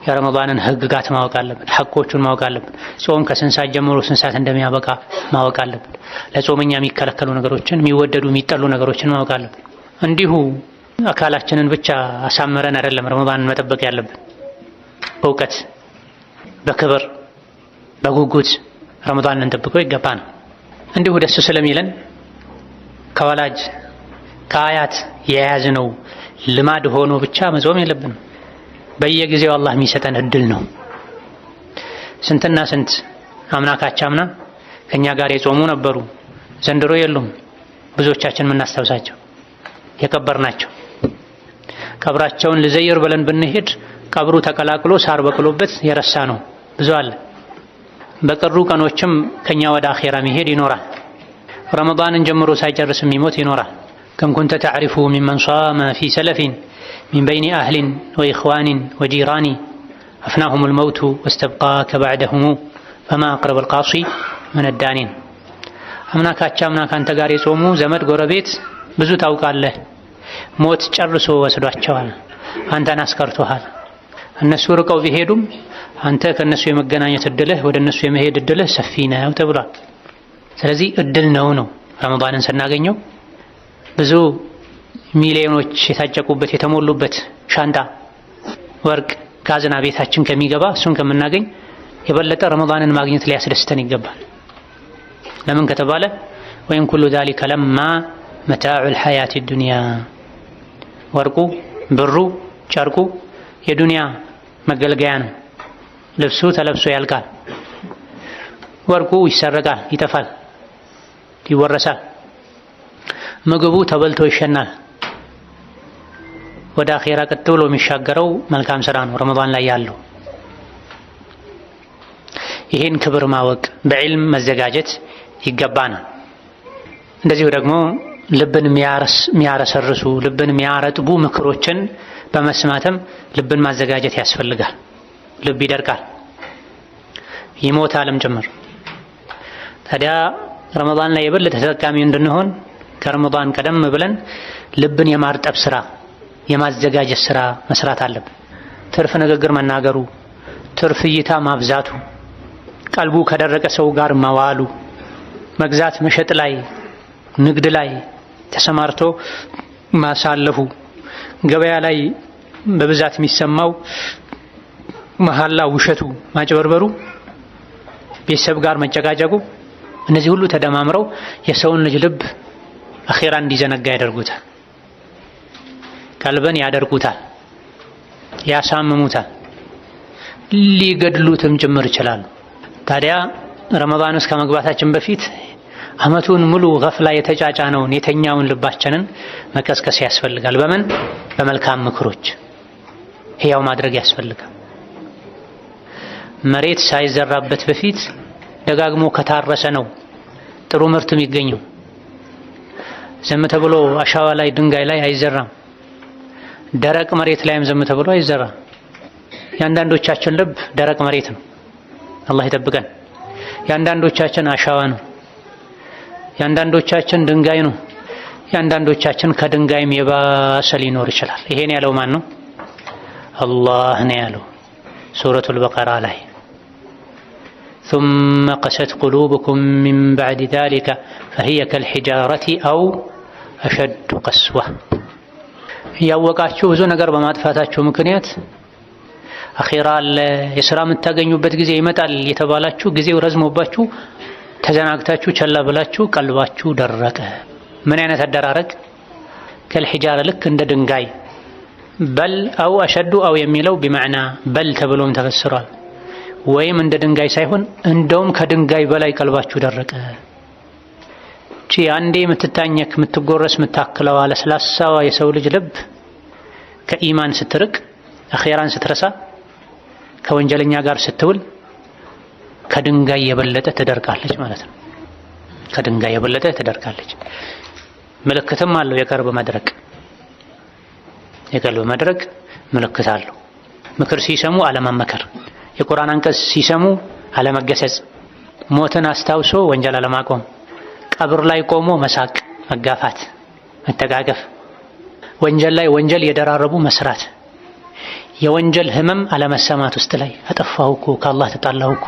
የረመዳንን ህግጋት ማወቅ አለብን። ሐቆቹን ማወቅ አለብን። ጾም ከስንት ሰዓት ጀምሮ ስንት ሰዓት እንደሚያበቃ ማወቅ አለብን። ለጾመኛ የሚከለከሉ ነገሮችን፣ የሚወደዱ የሚጠሉ ነገሮችን ማወቅ አለብን። እንዲሁ አካላችንን ብቻ አሳምረን አይደለም ረመዳንን መጠበቅ ያለብን። በእውቀት በክብር በጉጉት ረመዳንን እንጠብቀው ይገባናል። እንዲሁ ደስ ስለሚለን ከወላጅ ከአያት የያዝነው ልማድ ሆኖ ብቻ መጾም የለብንም። በየጊዜው አላህ የሚሰጠን እድል ነው። ስንትና ስንት አምና ካቻምና ከኛ ጋር የጾሙ ነበሩ፣ ዘንድሮ የሉም። ብዙዎቻችን የምናስታውሳቸው የቀበርናቸው ቀብራቸውን ልዘይር ብለን ብንሄድ ቀብሩ ተቀላቅሎ ሳር በቅሎበት የረሳ ነው ብዙ አለ። በቀሩ ቀኖችም ከኛ ወደ አኺራ መሄድ ይኖራል። ረመዳንን ጀምሮ ሳይጨርስ የሚሞት ይኖራል። ከም ኩንተ ተዕሪፉ ሚመን ሷመ ፊ ሰለፊን ሚን በይኒ አህሊን ወኢኽዋኒን ወጂራኒ አፍናሁም ልመውቱ ወስተብቃከ ባዕደሁሙ ፈማ አቅረበ ልቃሲ ምን ዳኒን። አምናካቻ አምና ካንተ ጋር የጾሙ ዘመድ ጎረቤት ብዙ ታውቃለህ። ሞት ጨርሶ ወስዷቸዋል። አንተን አስከርቶሃል። እነሱ ርቀው ቢሄዱም አንተ ከነሱ የመገናኘት እድልህ ወደ እነሱ የመሄድ እድልህ ሰፊ ነው ተብሏል። ስለዚህ እድል ነው ረመዳንን ስናገኘው ብዙ ሚሊዮኖች የታጨቁበት የተሞሉበት ሻንጣ ወርቅ ካዝና ቤታችን ከሚገባ እሱን ከምናገኝ የበለጠ ረመዳንን ማግኘት ሊያስደስተን ይገባል። ለምን ከተባለ ወይም ኩሉ ذلك لما متاع الحياة الدنيا ወርቁ ብሩ ጨርቁ የዱንያ መገልገያ ነው። ልብሱ ተለብሶ ያልቃል። ወርቁ ይሰረቃል፣ ይጠፋል፣ ይወረሳል። ምግቡ ተበልቶ ይሸናል። ወደ አኺራ ቀጥ ብሎ የሚሻገረው መልካም ስራ ነው ረመዳን ላይ ያለው። ይሄን ክብር ማወቅ በዕልም መዘጋጀት ይገባናል። እንደዚሁ ደግሞ ልብን የሚያረሰርሱ ልብን የሚያረጥቡ ምክሮችን በመስማትም ልብን ማዘጋጀት ያስፈልጋል። ልብ ይደርቃል ይሞታልም ጭምር። ታዲያ ረመዳን ላይ የበለጠ ተጠቃሚ እንድንሆን ከረመዳን ቀደም ብለን ልብን የማርጠብ ስራ የማዘጋጀት ስራ መስራት አለብን። ትርፍ ንግግር መናገሩ፣ ትርፍ እይታ ማብዛቱ፣ ቀልቡ ከደረቀ ሰው ጋር መዋሉ፣ መግዛት መሸጥ ላይ ንግድ ላይ ተሰማርቶ ማሳለፉ፣ ገበያ ላይ በብዛት የሚሰማው መሐላ ውሸቱ፣ ማጭበርበሩ፣ ቤተሰብ ጋር መጨቃጨቁ፣ እነዚህ ሁሉ ተደማምረው የሰውን ልጅ ልብ አኺራ እንዲዘነጋ ያደርጉታል። ቀልብን ያደርጉታል፣ ያሳምሙታል፣ ሊገድሉትም ጭምር ይችላሉ። ታዲያ ረመዳን ውስጥ ከመግባታችን በፊት አመቱን ሙሉ ገፍላ የተጫጫነውን የተኛውን ልባችንን መቀስቀስ ያስፈልጋል። በምን? በመልካም ምክሮች ሕያው ማድረግ ያስፈልጋል። መሬት ሳይዘራበት በፊት ደጋግሞ ከታረሰ ነው ጥሩ ምርት የሚገኘው። ዝም ተብሎ አሻዋ ላይ ድንጋይ ላይ አይዘራም። ደረቅ መሬት ላይም ዝም ተብሎ አይዘራም። የአንዳንዶቻችን ልብ ደረቅ መሬት ነው፣ አላህ ይጠብቀን። የአንዳንዶቻችን አሻዋ ነው፣ የአንዳንዶቻችን ድንጋይ ነው፣ የአንዳንዶቻችን ከድንጋይም የባሰ ሊኖር ይችላል። ይሄን ያለው ማን ነው? አላህ ነው ያለው ሱረቱል በቀራ ላይ ثم قست قلوبكم من بعد ذلك فهي كالحجارة أو أشد قسوة። ያወቃችሁ ብዙ ነገር በማጥፋታችሁ ምክንያት አኺራ የሥራ የምታገኙበት ጊዜ ይመጣል የተባላችሁ ጊዜው ረዝሞባችሁ ተዘናግታችሁ ቸላ ብላችሁ ቀልባችሁ ደረቀ። ምን አይነት አደራረግ? ከልሒጃራ ልክ እንደ ድንጋይ። በል አው አሸዱ አው የሚለው ቢማዕና በል ተብሎም ተፈስሯል። ወይም እንደ ድንጋይ ሳይሆን እንደውም ከድንጋይ በላይ ቀልባችሁ ደረቀ። እቺ አንዴ የምትታኘክ የምትጎረስ የምታክለዋ ለስላሳዋ የሰው ልጅ ልብ ከኢማን ስትርቅ አኺራን ስትረሳ ከወንጀለኛ ጋር ስትውል ከድንጋይ የበለጠ ትደርቃለች ማለት ነው። ከድንጋይ የበለጠ ትደርቃለች። ምልክትም አለው የቀልብ መድረቅ። የቀልብ መድረቅ ምልክት አለው። ምክር ሲሰሙ አለመመከር፣ የቁርአን አንቀጽ ሲሰሙ አለመገሰጽ፣ ሞትን አስታውሶ ወንጀል አለማቆም፣ ቀብር ላይ ቆሞ መሳቅ፣ መጋፋት፣ መተቃቀፍ፣ ወንጀል ላይ ወንጀል የደራረቡ መስራት፣ የወንጀል ህመም አለመሰማት ውስጥ ላይ አጠፋሁ እኮ ከአላህ ተጣላሁ እኮ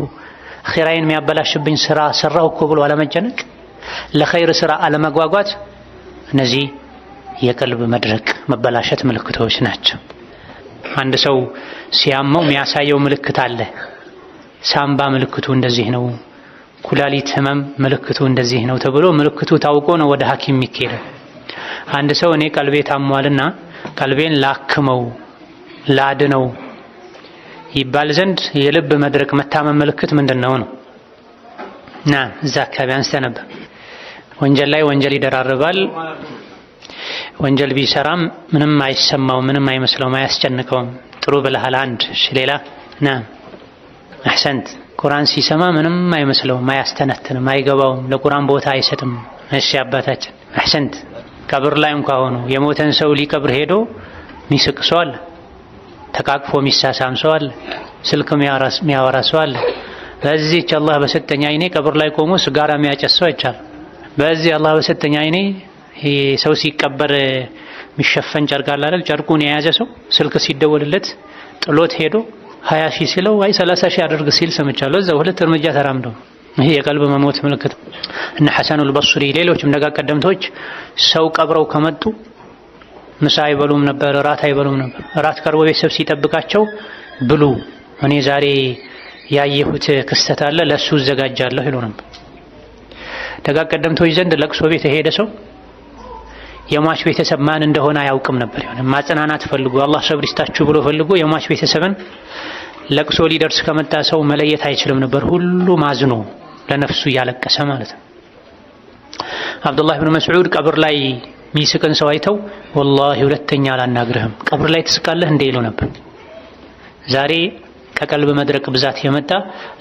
ኺራዬን የሚያበላሽብኝ ስራ ሰራሁ እኮ ብሎ አለመጨነቅ፣ ለኸይር ስራ አለመጓጓት፣ እነዚህ የቀልብ መድረቅ መበላሸት ምልክቶች ናቸው። አንድ ሰው ሲያመው የሚያሳየው ምልክት አለ። ሳምባ ምልክቱ እንደዚህ ነው፣ ኩላሊት ህመም ምልክቱ እንደዚህ ነው ተብሎ ምልክቱ ታውቆ ነው ወደ ሐኪም የሚኬደው። አንድ ሰው እኔ ቀልቤ ታሟልና ቀልቤን ላክመው ላድነው ይባል ዘንድ የልብ መድረቅ መታመም ምልክት ምንድነው ነው? እዛ አካባቢ አንስተ ነበር። ወንጀል ላይ ወንጀል ይደራርባል። ወንጀል ቢሰራም ምንም አይሰማውም፣ ምንም አይመስለውም፣ አያስጨንቀውም። ጥሩ ብለሃል። አንድ ሌላ አሕሰንት። ቁርአን ሲሰማ ምንም አይመስለውም፣ አያስተነትንም፣ አይገባውም፣ ለቁርአን ቦታ አይሰጥም። እሺ አባታችን አሕሰንት። ቀብር ላይ እንኳን ሆኖ የሞተን ሰው ሊቀብር ሄዶ ሚስቅ ሰው አለ፣ ተቃቅፎ ሚሳሳም ሰው አለ፣ ስልክ የሚያወራ ሰው አለ። በዚህች አላህ በሰጠኝ አይኔ ቀብር ላይ ቆሞ ስጋራ የሚያጨስ ሰው አይቻልም። በዚህ አላህ በሰጠኝ አይኔ ሰው ሲቀበር የሚሸፈን ጨርቅ አለ አይደል? ጨርቁን የያዘ ሰው ስልክ ሲደወልለት ጥሎት ሄዶ 20 ሺህ ሲለው አይ 30 ሺህ አድርግ ሲል ሰምቻለሁ። እዛው 2 እርምጃ ተራምደው። ይሄ የቀልብ መሞት ምልክት። እነ ሐሰኑል በስሪ ሌሎችም ደጋግ ቀደምቶች ሰው ቀብረው ከመጡ ምሳ አይበሉም ነበር፣ እራት አይበሉም ነበር። እራት ቀርቦ ቤተሰብ ሲጠብቃቸው ብሉ፣ እኔ ዛሬ ያየሁት ክስተት አለ ለሱ እዘጋጃለሁ ይሉ ነበር። ደጋግ ቀደምቶች ዘንድ ለቅሶ ቤት የሄደ ሰው የሟች ቤተሰብ ማን እንደሆነ አያውቅም ነበር። ይሁን ማጽናናት ፈልጎ አላህ ሰብር ይስጣችሁ ብሎ ፈልጎ የሟች ቤተሰብን ለቅሶ ሊደርስ ከመጣ ሰው መለየት አይችልም ነበር። ሁሉ ማዝኖ ለነፍሱ እያለቀሰ ማለት ነው። አብዱላህ ብን መስዑድ ቀብር ላይ ሚስቅን ሰው አይተው ወላሂ ሁለተኛ አላናግርህም ቀብር ላይ ትስቃለህ እንደ ይሉ ነበር። ዛሬ ከቀልብ መድረቅ ብዛት የመጣ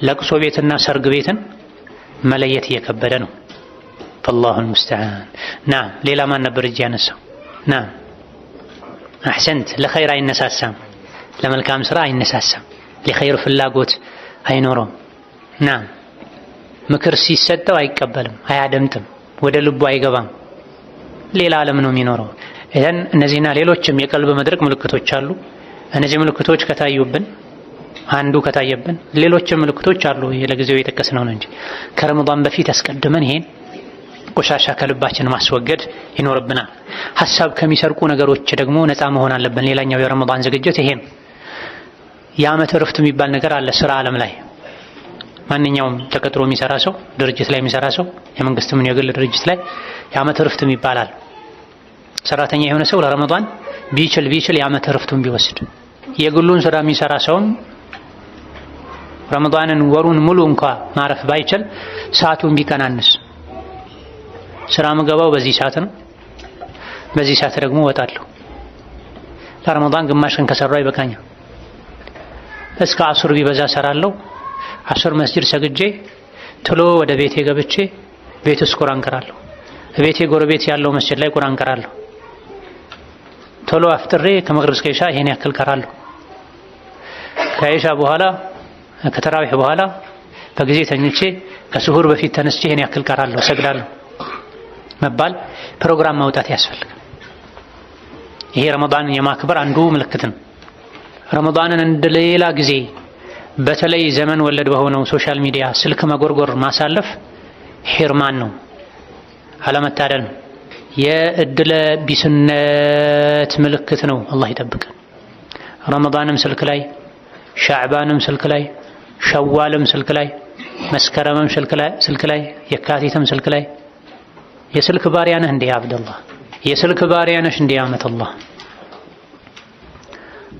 ለቅሶ ቤትና ሰርግ ቤትን መለየት እየከበደ ነው። فالله المستعان. نعم ሌላ ማን ነበር እጅ ያነሳው? نعم احسنت. ለኸይር አይነሳሳም፣ ለመልካም ስራ አይነሳሳም፣ ለኸይር ፍላጎት አይኖረውም። نعم ምክር ሲሰጠው አይቀበልም፣ አያደምጥም፣ ወደ ልቡ አይገባም፣ ሌላ ዓለም ነው የሚኖረው። እዘን እነዚህና ሌሎችም የቀልብ መድረቅ ምልክቶች አሉ። እነዚህ ምልክቶች ከታዩብን አንዱ ከታየብን ሌሎችም ምልክቶች አሉ። ለጊዜው የጠቀስነው ነው እንጂ ከረመዳን በፊት አስቀድመን ይሄን ቆሻሻ ከልባችን ማስወገድ ይኖርብናል። ሐሳብ ከሚሰርቁ ነገሮች ደግሞ ነፃ መሆን አለብን። ሌላኛው የረመዳን ዝግጅት ይሄ ነው። የዓመት እረፍት የሚባል ነገር አለ ስራ ዓለም ላይ። ማንኛውም ተቀጥሮ የሚሰራ ሰው፣ ድርጅት ላይ የሚሰራ ሰው፣ የመንግስትም የግል ድርጅት ላይ የዓመት እረፍት ይባላል። ሰራተኛ የሆነ ሰው ለረመዳን ቢችል የዓመት እረፍቱን ቢወስድ፣ የግሉን ስራ የሚሰራ ሰውም ረመዳንን ወሩን ሙሉ እንኳን ማረፍ ባይችል ሰዓቱን ቢቀናንስ፣ ስራ ምገባው በዚህ ሰዓት ነው፣ በዚህ ሰዓት ደግሞ ወጣለሁ፣ ለረመዳን ግማሽ ቀን ከሰራው ይበቃኛል፣ እስከ አስር ቢበዛ ሰራለሁ፣ አስር መስጂድ ሰግጄ ቶሎ ወደ ቤቴ ገብቼ ቤት ውስጥ ቁርአን ቀራለሁ፣ ቤቴ ጎረቤት ያለው መስጂድ ላይ ቁርአን ቀራለሁ፣ ቶሎ አፍጥሬ ከመግሪብ እስከ ኢሻ ይሄን ያክል ቀራለሁ፣ ከኢሻ በኋላ ከተራዊህ በኋላ በጊዜ ተኝቼ ከስሁር በፊት ተነስቼ ይሄን ያክል ቀራለሁ፣ ሰግዳለሁ መባል ፕሮግራም ማውጣት ያስፈልጋል። ይሄ ረመዳንን የማክበር አንዱ ምልክት ነው። ረመዳንን እንደሌላ ጊዜ በተለይ ዘመን ወለድ በሆነው ሶሻል ሚዲያ ስልክ መጎርጎር ማሳለፍ ሒርማን ነው፣ አለመታደል ነው፣ የእድለ ቢስነት ምልክት ነው። አላህ ይጠብቀን። ረመዳንም ስልክ ላይ፣ ሻዕባንም ስልክ ላይ፣ ሸዋልም ስልክ ላይ፣ መስከረምም ስልክ ላይ፣ የካቲትም ስልክ ላይ። የስልክ ባሪያ ነህ እንዴ አብደላህ? የስልክ ባሪያ ነሽ እንዴ አመተላህ?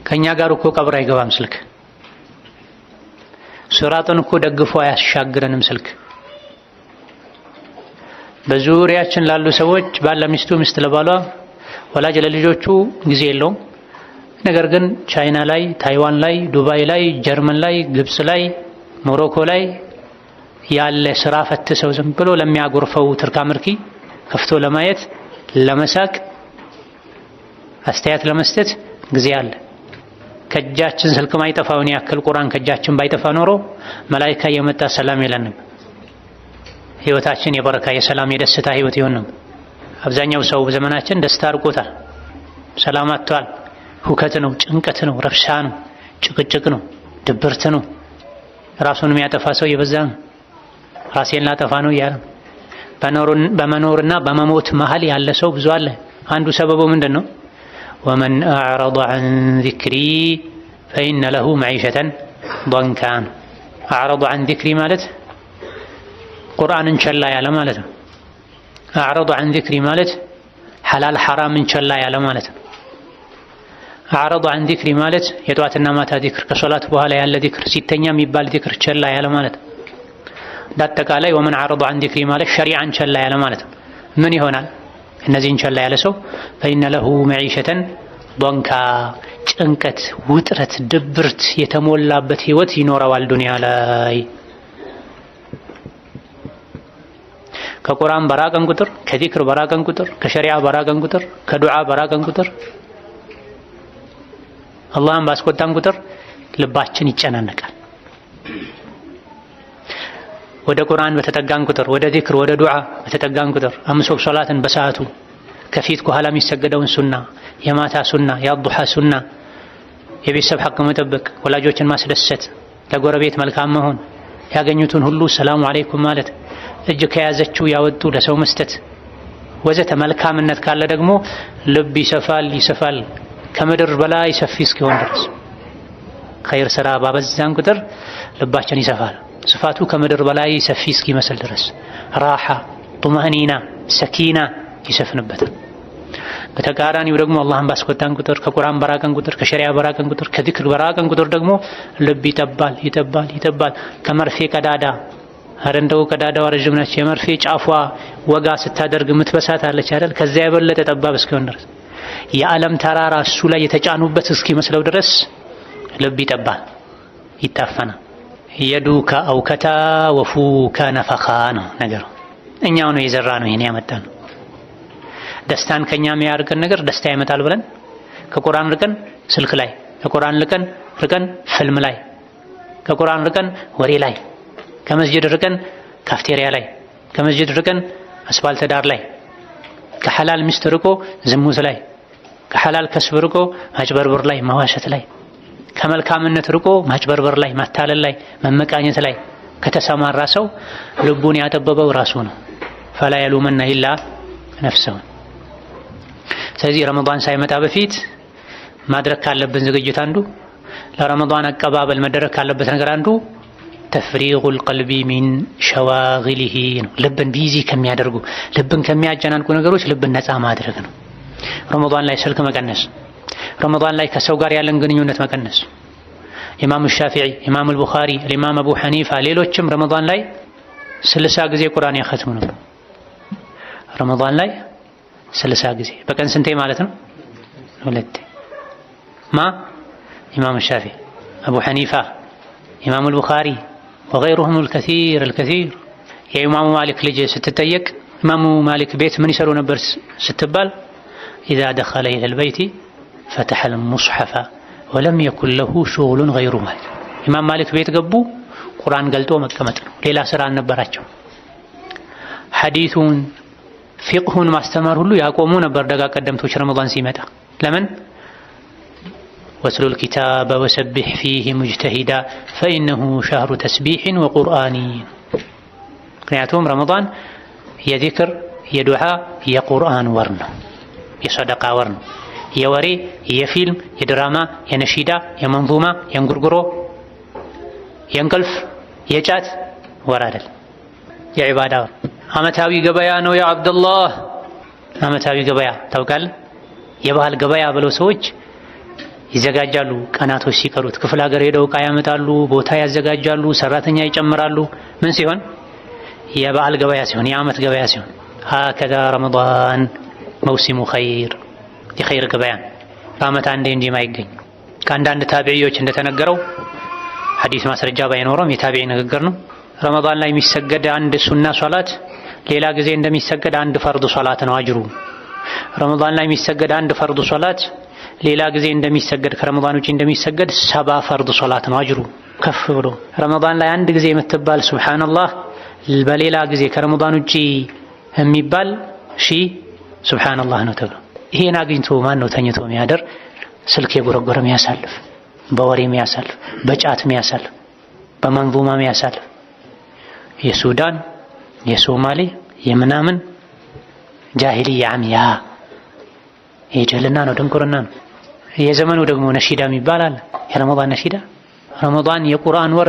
ከኛ ጋር እኮ ቀብር አይገባም ስልክ። ስራጥን እኮ ደግፎ አያሻግረንም ስልክ። በዙሪያችን ላሉ ሰዎች ባለ ሚስቱ፣ ሚስት ለባሏ፣ ወላጅ ለልጆቹ ጊዜ የለውም። ነገር ግን ቻይና ላይ፣ ታይዋን ላይ፣ ዱባይ ላይ፣ ጀርመን ላይ፣ ግብጽ ላይ፣ ሞሮኮ ላይ ያለ ስራ ፈት ሰው ዝም ብሎ ለሚያጎርፈው ትርካምርኪ ከፍቶ ለማየት ለመሳቅ አስተያየት ለመስጠት ጊዜ አለ። ከእጃችን ስልክ ማይጠፋውን ያክል ቁርአን ከእጃችን ባይጠፋ ኖሮ መላኢካ የመጣ ሰላም የለንም። ህይወታችን የበረካ የሰላም የደስታ ህይወት ይሆንም። አብዛኛው ሰው በዘመናችን ደስታ አርቆታል፣ ሰላም አጥቷል። ሁከት ነው፣ ጭንቀት ነው፣ ረብሻ ነው፣ ጭቅጭቅ ነው፣ ድብርት ነው። ራሱን የሚያጠፋ ሰው የበዛ ነው። ራሴን ላጠፋ ነው እያለ በመኖርና በመሞት መሃል ያለ ሰው ብዙ አለ። አንዱ ሰበቡ ምንድን ነው? ወመን አዕረض ዐን ዚክሪ ፈኢነ ለሁ መዒሸተን ضንካ። አዕረض ዐን ዚክሪ ማለት ቁርአንን ቸላ ያለ ማለት ነው። አዕረض ዐን ዚክሪ ማለት ሐላል ሐራምን ቸላ ያለ ማለት ነው። አዕረض ዐን ዚክሪ ማለት የጧትና ማታ ዚክር፣ ከሶላት በኋላ ያለ ዚክር፣ ሲተኛ የሚባል ዚክር ቸላ ያለ ማለት ነው። እንዳጠቃላይ ወመን አዕረض ዐን ዚክሪ ማለት ሸሪዓን ቸላ ያለ ማለት ነው። ምን ይሆናል? እነዚህን ቸላ ያለ ሰው ፈኢነ ለሁ መዒሸተን ضንካ፣ ጭንቀት፣ ውጥረት፣ ድብርት የተሞላበት ህይወት ይኖረዋል ዱንያ ላይ። ከቁርአን በራቀን ቁጥር፣ ከዚክር በራቀን ቁጥር፣ ከሸሪዓ በራቀን ቁጥር፣ ከዱዓ በራቀን ቁጥር፣ አላህን ባስቆጣን ቁጥር ልባችን ይጨናነቃል። ወደ ቁርአን በተጠጋን ቁጥር፣ ወደ ዚክር ወደ ዱዓ በተጠጋን ቁጥር፣ አምስት ወቅት ሶላትን በሰዓቱ ከፊት ከኋላ የሚሰገደውን ሱና፣ የማታ ሱና፣ የአዱሃ ሱና፣ የቤተሰብ ሐቅ መጠበቅ፣ ወላጆችን ማስደሰት፣ ለጎረቤት መልካም መሆን፣ ያገኙትን ሁሉ ሰላሙ አለይኩም ማለት፣ እጅ ከያዘችው ያወጡ ለሰው መስጠት ወዘተ መልካምነት ካለ ደግሞ ልብ ይሰፋል ይሰፋል ከምድር በላይ ሰፊ እስኪሆን ድረስ። ኸይር ስራ ባበዛን ቁጥር ልባችን ይሰፋል፣ ስፋቱ ከምድር በላይ ሰፊ እስኪመስል ድረስ ራሓ፣ ጡማእኒና፣ ሰኪና ይሰፍንበታል። በተቃራኒው ደግሞ አላህን ባስቆጣን ቁጥር፣ ከቁርአን በራቀን ቁጥር፣ ከሸሪዓ በራቀን ቁጥር፣ ከዚክር በራቀን ቁጥር ደግሞ ልብ ይጠባል ይጠባል ይጠባል። ከመርፌ ቀዳዳ እንደው ቀዳዳዋ ረጅም ነች፣ የመርፌ ጫፏ ወጋ ስታደርግ የምትበሳት አለች አይደል? ከዚያ የበለጠ ጠባብ እስኪሆን ድረስ የዓለም ተራራ እሱ ላይ የተጫኑበት እስኪመስለው ድረስ ልብ ይጠባል፣ ይታፈናል። የዱከ አውከታ ወፉከ ነፈኻ ነው ነገሩ። እኛው ነው የዘራ ነው ይሄን ያመጣ ነው። ደስታን ከኛ የሚያርቀን ነገር ደስታ ይመጣል ብለን ከቁርአን ርቀን ስልክ ላይ፣ ከቁርአን ርቀን ፊልም ላይ፣ ከቁርአን ርቀን ወሬ ላይ፣ ከመስጂድ ርቀን ካፍቴሪያ ላይ፣ ከመስጂድ ርቀን አስፋልት ዳር ላይ፣ ከሐላል ሚስት ርቆ ዝሙት ላይ፣ ከሐላል ከስብ ርቆ ማጭበርበር ላይ፣ መዋሸት ላይ፣ ከመልካምነት ርቆ ማጭበርበር ላይ፣ ማታለል ላይ፣ መመቃኘት ላይ ከተሰማራ ሰው ልቡን ያጠበበው ራሱ ነው። ፈላ የሉመና ኢላ ነፍሰሁ። ስለዚህ ረመዳን ሳይመጣ በፊት ማድረግ ካለብን ዝግጅት አንዱ፣ ለረመዳን አቀባበል መደረግ ካለበት ነገር አንዱ ተፍሪጉል ቀልቢ ሚን ሸዋግሊሂ ነው። ልብን ቢዚ ከሚያደርጉ ልብን ከሚያጨናንቁ ነገሮች ልብን ነፃ ማድረግ ነው። ረመዳን ላይ ስልክ መቀነስ፣ ረመዳን ላይ ከሰው ጋር ያለን ግንኙነት መቀነስ። ኢማም ሻፊዒ፣ ኢማም አልቡኻሪ፣ ኢማም አቡ ሐኒፋ ሌሎችም ረመዳን ላይ 60 ጊዜ ቁርአን ያختሙ ነበር። ረመዳን ላይ 60 ጊዜ በቀን ስንቴ ማለት ነው? ሁለቴ። ኢማም ሻፊዒ፣ አቡ ሐኒፋ፣ ኢማም አልቡኻሪ ወገይሩሁም الكثير የኢማሙ ማሊክ ልጅ ስትጠየቅ ኢማሙ ማሊክ ቤት ምን ይሰሩ ነበር ስትባል إذا دخل إلى البيت فتح المصحف ولم يكن له شغل غيره። ኢማም ማሊክ ቤት ገቡ ቁርአን ገልጦ መቀመጥ ነው፣ ሌላ ስራ አልነበራቸው። ሐዲሱን ፊቅሁን ማስተማር ሁሉ ያቆሙ ነበር ደጋ ቀደምቶች ረመዳን ሲመጣ። ለምን? ወትሉል ኪታበ ወሰቢሕ ፊህ ሙጅተሂዳ ፈኢነሁ ሸህሩ ተስቢሕን ወቁርአኒ። ምክንያቱም ረመዳን የዚክር የዱዓ የቁርአን ወር ነው፣ የሰደቃ ወር ነው። የወሬ የፊልም የድራማ የነሺዳ የመንዙማ የእንጉርጉሮ የእንቅልፍ የጫት ወር አይደል፣ የዒባዳ ወር። ዓመታዊ ገበያ ነው ያ አብደላህ። ዓመታዊ ገበያ ታውቃለህ? የባህል ገበያ ብለው ሰዎች ይዘጋጃሉ። ቀናቶች ሲቀሩት ክፍለ ሀገር ሄደው ዕቃ ያመጣሉ፣ ቦታ ያዘጋጃሉ፣ ሰራተኛ ይጨምራሉ። ምን ሲሆን? የበዓል ገበያ ሲሆን፣ የዓመት ገበያ ሲሆን። ሀከዛ ረመዳን መውሲሙ ኸይር፣ የኸይር ገበያ በዓመት አንዴ እንጂ ማይገኝ ከአንዳንድ ታቢዒዎች እንደተነገረው ሐዲስ ማስረጃ ባይኖረውም የታቢዒ ንግግር ነው። ረመዳን ላይ የሚሰገድ አንድ ሱና ሶላት ሌላ ጊዜ እንደሚሰገድ አንድ ፈርድ ሶላት ነው አጅሩ። ረመዳን ላይ የሚሰገድ አንድ ፈርድ ሶላት ሌላ ጊዜ እንደሚሰገድ ከረመዳን ውጪ እንደሚሰገድ 70 ፈርድ ሶላት ነው አጅሩ ከፍ ብሎ። ረመዳን ላይ አንድ ጊዜ የምትባል ሱብሃንአላህ በሌላ ጊዜ ከረመዳን ውጪ የሚባል ሱብሃንአላህ ነው ተብሎ። ይሄን አግኝቶ ማን ነው ተኝቶ የሚያደር ስልክ የጎረጎረ የሚያሳልፍ፣ በወሬ የሚያሳልፍ፣ በጫት የሚያሳልፍ፣ በመንዙማ የሚያሳልፍ የሱዳን የሶማሌ የምናምን ጃሂልያ አምያ የጀልና ነው ድንቁርና ነው። የዘመኑ ደግሞ ነሺዳ የሚባል አለ። የረመዳን ነሺዳ ረመዳን የቁርአን ወር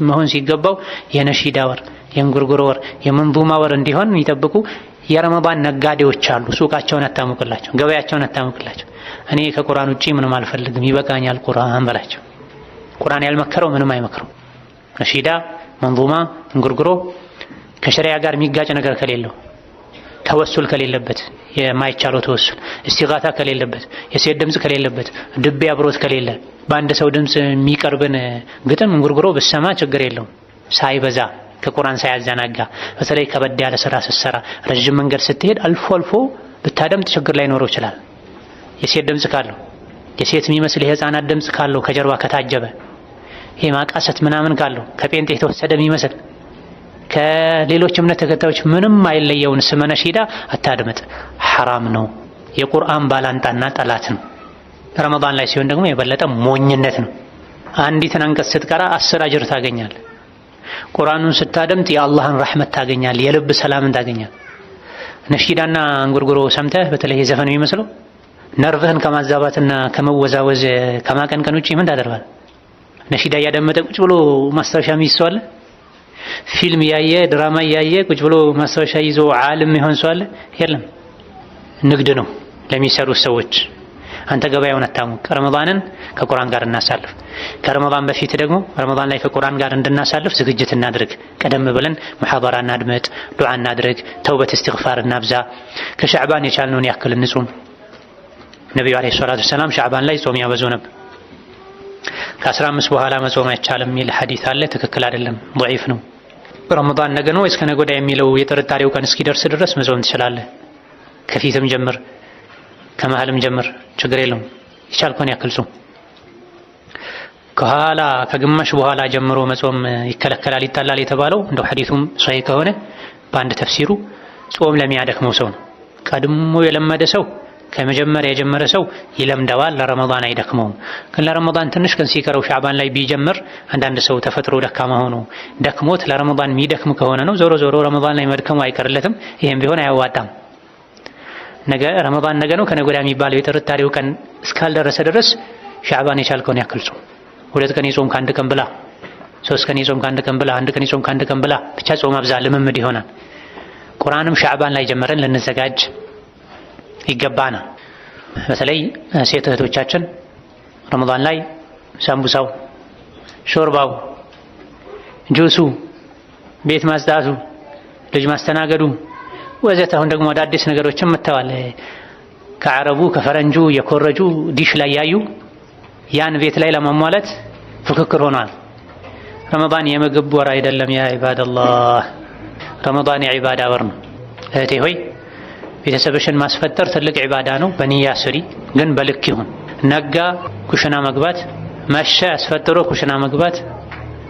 መሆን ሲገባው የነሺዳ ወር፣ የእንጉርጉሮ ወር፣ የመንዙማ ወር እንዲሆን የሚጠብቁ የረመዳን ነጋዴዎች አሉ። ሱቃቸውን አታሙቅላቸው፣ ገበያቸውን አታሙቅላቸው። እኔ ከቁርአን ውጪ ምንም አልፈልግም ይበቃኛል ቁርአን በላቸው። ቁርአን ያልመከረው ምንም አይመክረው። ነሺዳ፣ መንዙማ፣ እንጉርጉሮ ከሸሪዓ ጋር የሚጋጭ ነገር ከሌለው፣ ተወሱል ከሌለበት፣ የማይቻለው ተወሱል፣ እስቲጋታ ከሌለበት፣ የሴት ድምጽ ከሌለበት፣ ድቤ አብሮት ከሌለ፣ በአንድ ሰው ድምጽ የሚቀርብን ግጥም እንጉርጉሮ ብሰማ ችግር የለውም ሳይበዛ ከቁርአን ሳያዘናጋ። በተለይ ከበድ ያለ ስራ ስትሰራ ረጅም መንገድ ስትሄድ አልፎ አልፎ ብታደምጥ ችግር ላይኖረው ይችላል። የሴት ድምጽ ካለው፣ የሴት የሚመስል የህፃናት ድምጽ ካለው ከጀርባ ከታጀበ፣ ይሄ ማቃሰት ምናምን ካለው ከጴንጤ የተወሰደ የሚመስል ከሌሎች እምነት ተከታዮች ምንም አይለየውን ስመ ነሺዳ አታድምጥ፣ ሐራም ነው። የቁርአን ባላንጣና ጠላት ነው። ረመዳን ላይ ሲሆን ደግሞ የበለጠ ሞኝነት ነው። አንዲትን አንቀጽ ስትቀራ 10 አጅር ታገኛለህ። ቁርአኑን ስታደምጥ የአላህን ረሕመት ታገኛለህ፣ የልብ ሰላምን ታገኛለህ። ነሺዳና እንጉርጉሮ ሰምተህ በተለይ የዘፈን የሚመስለው ነርቭህን ከማዛባትና ከመወዛወዝ ከማቀንቀን ውጪ ምን ታደርጋለህ? ነሺዳ እያደመጠ ቁጭ ብሎ ማስታወሻ የሚይዝ ሰው አለ? ፊልም ያየ ድራማ ያየ ቁጭ ብሎ ማስታወሻ ይዞ ዓለም ይሆን ሰው አለ? የለም። ንግድ ነው ለሚሰሩት ሰዎች። አንተ ገበያውን አታሙቅ። ረመዳንን ከቁርአን ጋር እናሳልፍ። ከረመዳን በፊት ደግሞ ረመዳን ላይ ከቁርአን ጋር እንድናሳልፍ ዝግጅት እናድርግ። ቀደም ብለን ሙሐደራ እናድምጥ፣ ዱዓ እናድርግ፣ ተውበት እስትግፋር እናብዛ። ከሻዕባን የቻልነውን ያክል እንጹም። ነብዩ አለይሂ ሰላቱ ሰላም ሻዕባን ላይ ጾም ያበዙ ነበር። ከ15 በኋላ መጾም አይቻልም የሚል ሐዲስ አለ። ትክክል አይደለም፣ ضعيف ነው። ረመዳን ነገ ነው ወይስ ከነገ ወዲያ የሚለው የጥርጣሬው ቀን እስኪደርስ ድረስ መጾም ትችላለህ። ከፊትም ጀምር ከመሃልም ጀምር፣ ችግር የለውም። የቻልከውን ያክል ጾም። ከኋላ ከግማሽ በኋላ ጀምሮ መጾም ይከለከላል ይጣላል የተባለው እንደው ሐዲሱም ሷሂህ ከሆነ በአንድ ተፍሲሩ ጾም ለሚያደክመው ሰው ነው። ቀድሞ የለመደ ሰው ከመጀመሪያ የጀመረ ሰው ይለምደዋል፣ ለረመዳን አይደክመውም። ግን ለረመዳን ትንሽ ቀን ሲቀረው ሻዕባን ላይ ቢጀምር አንዳንድ ሰው ተፈጥሮ ደካማ ሆኖ ደክሞት ለረመዳን የሚደክም ከሆነ ነው ዞሮ ዞሮ ረመዳን ላይ መድከሙ አይቀርለትም። ይሄም ቢሆን አያዋጣም። ነገ ረመዳን ነገ ነው ከነገ ወዲያ የሚባለው የጥርጣሬው ቀን እስካልደረሰ ድረስ ሻዕባን የቻልከውን ያክል ጾም። 2 ቀን የጾም ከአንድ ቀን ብላ፣ 3 ቀን የጾም ከአንድ ቀን ብላ፣ 1 ቀን የጾም ከአንድ ቀን ብላ። ብቻ ጾም አብዛ፣ ልምምድ ይሆናል። ቁርአንም ሻዕባን ላይ ጀመረን ልንዘጋጅ ይገባና በተለይ ሴት እህቶቻችን ረመዳን ላይ ሳምቡሳው፣ ሾርባው፣ ጁሱ፣ ቤት ማጽዳቱ፣ ልጅ ማስተናገዱ ወዘተ አሁን ደግሞ አዳዲስ ነገሮችን መተዋል። ከአረቡ ከፈረንጁ የኮረጁ ዲሽ ላይ ያዩ ያን ቤት ላይ ለማሟላት ፍክክር ሆኗል። ረመዳን የምግብ ወር አይደለም ያ ኢባደላህ፣ ረመዳን የዒባዳ ወር ነው። እህቴ ሆይ ቤተሰብሽን ማስፈጠር ትልቅ ዒባዳ ነው። በንያ ስሪ፣ ግን በልክ ይሁን። ነጋ ኩሽና መግባት፣ መሸ አስፈጥሮ ኩሽና መግባት፣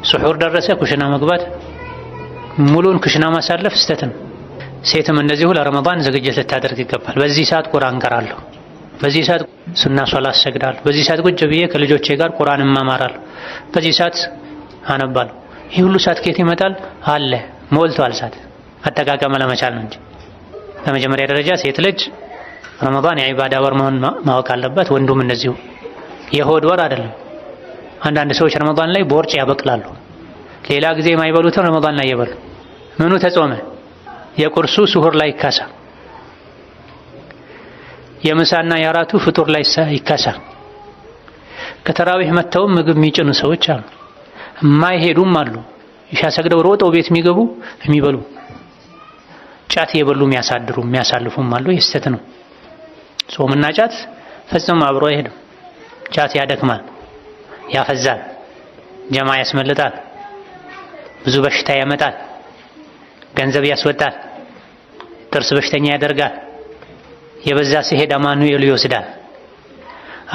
ስሑር ደረሰ ኩሽና መግባት፣ ሙሉን ኩሽና ማሳለፍ ስተት ነው። ሴትም እንደዚሁ ለረመዳን ዝግጅት ልታደርግ ይገባል። በዚህ ሰዓት ቁርአን ቀራለሁ፣ በዚህ ሰዓት ሱና ሶላት ሰግዳለሁ፣ በዚህ ሰዓት ቁጭ ብዬ ከልጆቼ ጋር ቁርአን እማማራለሁ፣ በዚህ ሰዓት አነባለሁ። ይህ ሁሉ ሰዓት ከየት ይመጣል? አለ ሞልቷል። ሰዓት አጠቃቀም ለመቻል ነው እንጂ በመጀመሪያ ደረጃ ሴት ልጅ ረመዳን የዒባዳ ወር መሆን ማወቅ አለባት። ወንዱም እንደዚሁ። የሆድ ወር አይደለም። አንዳንድ ሰዎች ረመዳን ላይ ቦርጭ ያበቅላሉ። ሌላ ጊዜ የማይበሉትን ረመዳን ላይ ይበሉ። ምኑ ተጾመ? የቁርሱ ስሁር ላይ ይካሳ፣ የምሳና የአራቱ ፍጡር ላይ ይካሳ። ከተራዊህ መተውም ምግብ የሚጭኑ ሰዎች አሉ፣ የማይሄዱም አሉ። ኢሻ ሰግደው ሮጠው ቤት የሚገቡ የሚበሉ፣ ጫት የበሉ የሚያሳድሩ የሚያሳልፉም አሉ። የስተት ነው። ጾምና ጫት ፈጽሞ አብሮ አይሄድም። ጫት ያደክማል፣ ያፈዛል፣ ጀማ ያስመልጣል፣ ብዙ በሽታ ያመጣል፣ ገንዘብ ያስወጣል፣ ጥርስ በሽተኛ ያደርጋል። የበዛ ሲሄድ አማኑኤል ይወስዳል።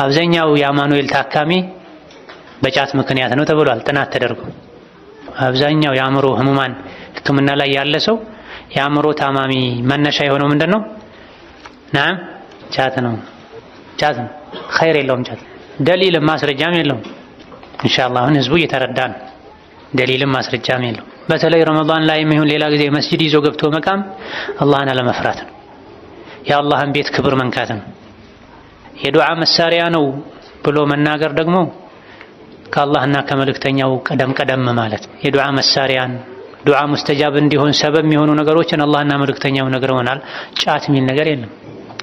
አብዛኛው የአማኑኤል ታካሚ በጫት ምክንያት ነው ተብሏል፣ ጥናት ተደርጎ። አብዛኛው የአእምሮ ህሙማን ሕክምና ላይ ያለ ሰው የአእምሮ ታማሚ መነሻ የሆነው ምንድነው? ናም ጫት ነው። ጫት ነው፣ ኸይር የለውም ጫት። ደሊልም ማስረጃም የለውም። ኢንሻአላህ አሁን ህዝቡ እየተረዳ ነው። ደሊልም ማስረጃም የለውም። በተለይ ረመዳን ላይ ይሁን ሌላ ጊዜ መስጂድ ይዞ ገብቶ መቃም አላህን አለመፍራት ነው። የአላህን ቤት ክብር መንካት ነው። የዱዓ መሳሪያ ነው ብሎ መናገር ደግሞ ከአላህና ከመልእክተኛው ቀደም ማለት ነው። የዱዓ መሳሪያን ዱዓ ሙስተጃብ እንዲሆን ሰበብ የሚሆኑ ነገሮችን አላህና መልእክተኛው ነግረውናል። ጫት የሚል ነገር የለም።